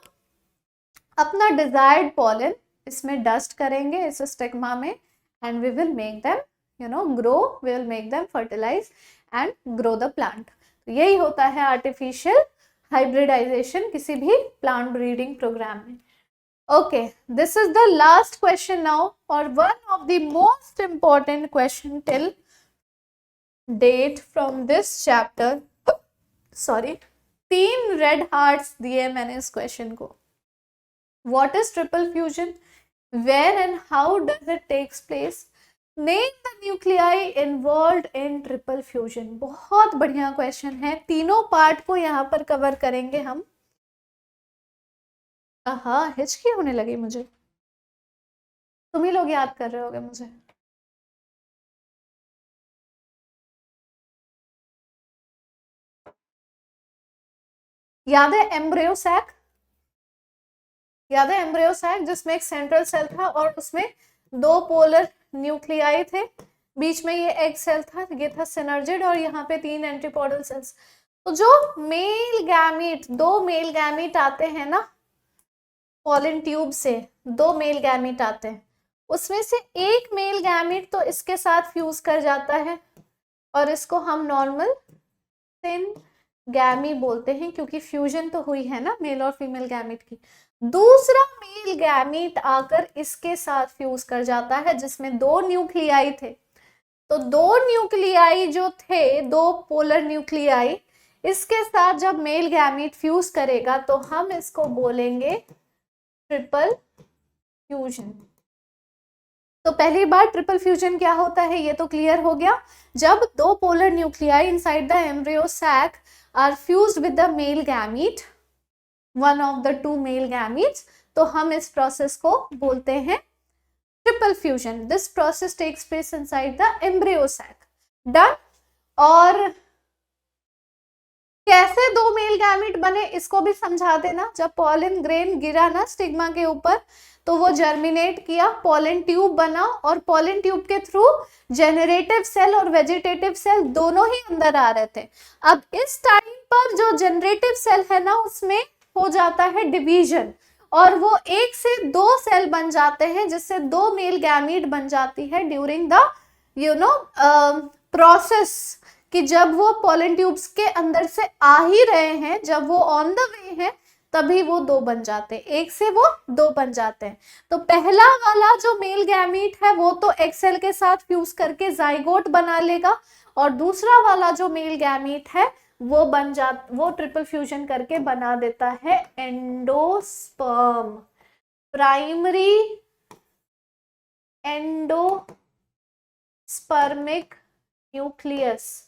अपना डिजायर्ड पॉलन इसमें डस्ट करेंगे इस स्टिग्मा में, and we will make them grow, we will make them fertilize and grow the plant. यही होता है आर्टिफिशियल हाइब्रिडाइजेशन किसी भी प्लांट ब्रीडिंग प्रोग्राम में। Okay, this is the last question now, or one of the most important question till date from this chapter. Sorry, 3 red hearts दिए मैंने इस question को। What is triple fusion? Where and how does it takes place? Name the nuclei involved in triple fusion. बहुत बढ़िया question है, तीनों part को यहाँ पर कवर करेंगे हम। हाँ, हिचकी होने लगी मुझे। तुम ही लोग याद कर रहे होगे मुझे। याद है एम्ब्रियो सैक? याद है एम्ब्रियो सैक, जिसमें एक सेंट्रल सेल था और उसमें दो पोलर न्यूक्लियाई थे, बीच में ये एग सेल था, ये था सिनर्जिड, और यहाँ पे 3 एंटीपोडल सेल्स। तो जो मेल गैमीट, 2 मेल गैमीट आते हैं ना पॉलन ट्यूब से, 2 मेल गैमीट आते हैं, उसमें से एक मेल गैमीट तो इसके साथ फ्यूज कर जाता है और इसको हम नॉर्मल सिन गैमी बोलते हैं, क्योंकि फ्यूजन तो हुई है ना मेल और फीमेल गैमीट की। दूसरा मेल गैमीट आकर इसके साथ फ्यूज कर जाता है, जिसमें 2 न्यूक्लियाई थे। तो 2 न्यूक्लियाई जो थे, 2 पोलर न्यूक्लियाई, इसके साथ जब मेल गैमीट फ्यूज करेगा तो हम इसको बोलेंगे ट्रिपल फ्यूजन। तो पहली बार ट्रिपल फ्यूजन क्या होता है ये तो क्लियर हो गया। जब 2 polar nuclei inside the embryo sac are fused with the male gamete, one of the 2 male gametes, तो हम इस प्रोसेस को बोलते हैं triple fusion. This process takes place inside the embryo sac. Done. और कैसे 2 मेल गैमीट बने इसको भी समझा देना। जब पॉलन ग्रेन गिरा ना स्टिग्मा के ऊपर, तो वो जर्मिनेट किया, पॉलन ट्यूब बना, और पॉलन ट्यूब के थ्रू जेनरेटिव सेल और वेजिटेटिव सेल दोनों ही अंदर आ रहे थे। अब इस टाइम पर जो जनरेटिव सेल है ना, उसमें हो जाता है डिवीजन, और वो 1 से 2 सेल बन जाते हैं, जिससे 2 मेल गैमीट बन जाती है ड्यूरिंग द प्रोसेस, कि जब वो पॉलन ट्यूब्स के अंदर से आ ही रहे हैं, जब वो ऑन द वे है, तभी वो 2 बन जाते हैं, 1 से वो 2 बन जाते हैं। तो पहला वाला जो मेल गैमीट है वो तो एक्सेल के साथ फ्यूज करके जाइगोट बना लेगा, और दूसरा वाला जो मेल गैमीट है वो ट्रिपल फ्यूजन करके बना देता है एंडोस्पर्म, प्राइमरी एंडोस्पर्मिक न्यूक्लियस,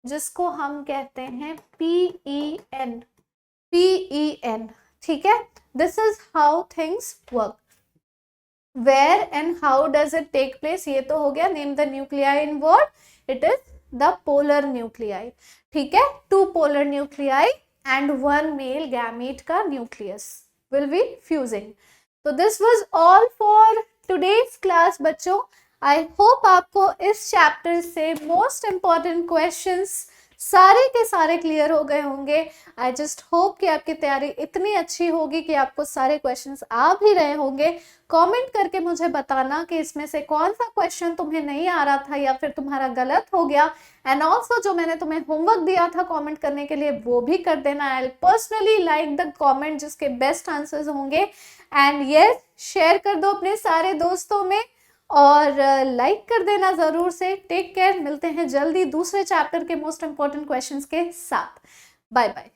जिसको हम कहते हैं PEN। ठीक है। This is how things work. Where and how does it take place, ये तो हो गया। Name the nuclei involved, it is the polar nuclei. ठीक है, 2 polar nuclei and 1 male gamete का न्यूक्लियस विल बी फ्यूजिंग। तो this was all for today's class बच्चों। I hope आपको इस चैप्टर से मोस्ट इंपॉर्टेंट क्वेश्चंस सारे के सारे क्लियर हो गए होंगे। आई जस्ट होप कि आपकी तैयारी इतनी अच्छी होगी कि आपको सारे क्वेश्चंस आ भी रहे होंगे। कमेंट करके मुझे बताना कि इसमें से कौन सा क्वेश्चन तुम्हें नहीं आ रहा था या फिर तुम्हारा गलत हो गया। एंड ऑल्सो जो मैंने तुम्हें होमवर्क दिया था कमेंट करने के लिए, वो भी कर देना। I will personally like the comment जिसके बेस्ट आंसर्स होंगे। एंड यस, शेयर कर दो अपने सारे दोस्तों में और लाइक कर देना जरूर से। टेक केयर, मिलते हैं जल्दी दूसरे चैप्टर के मोस्ट इंपॉर्टेंट क्वेश्चंस के साथ। Bye bye.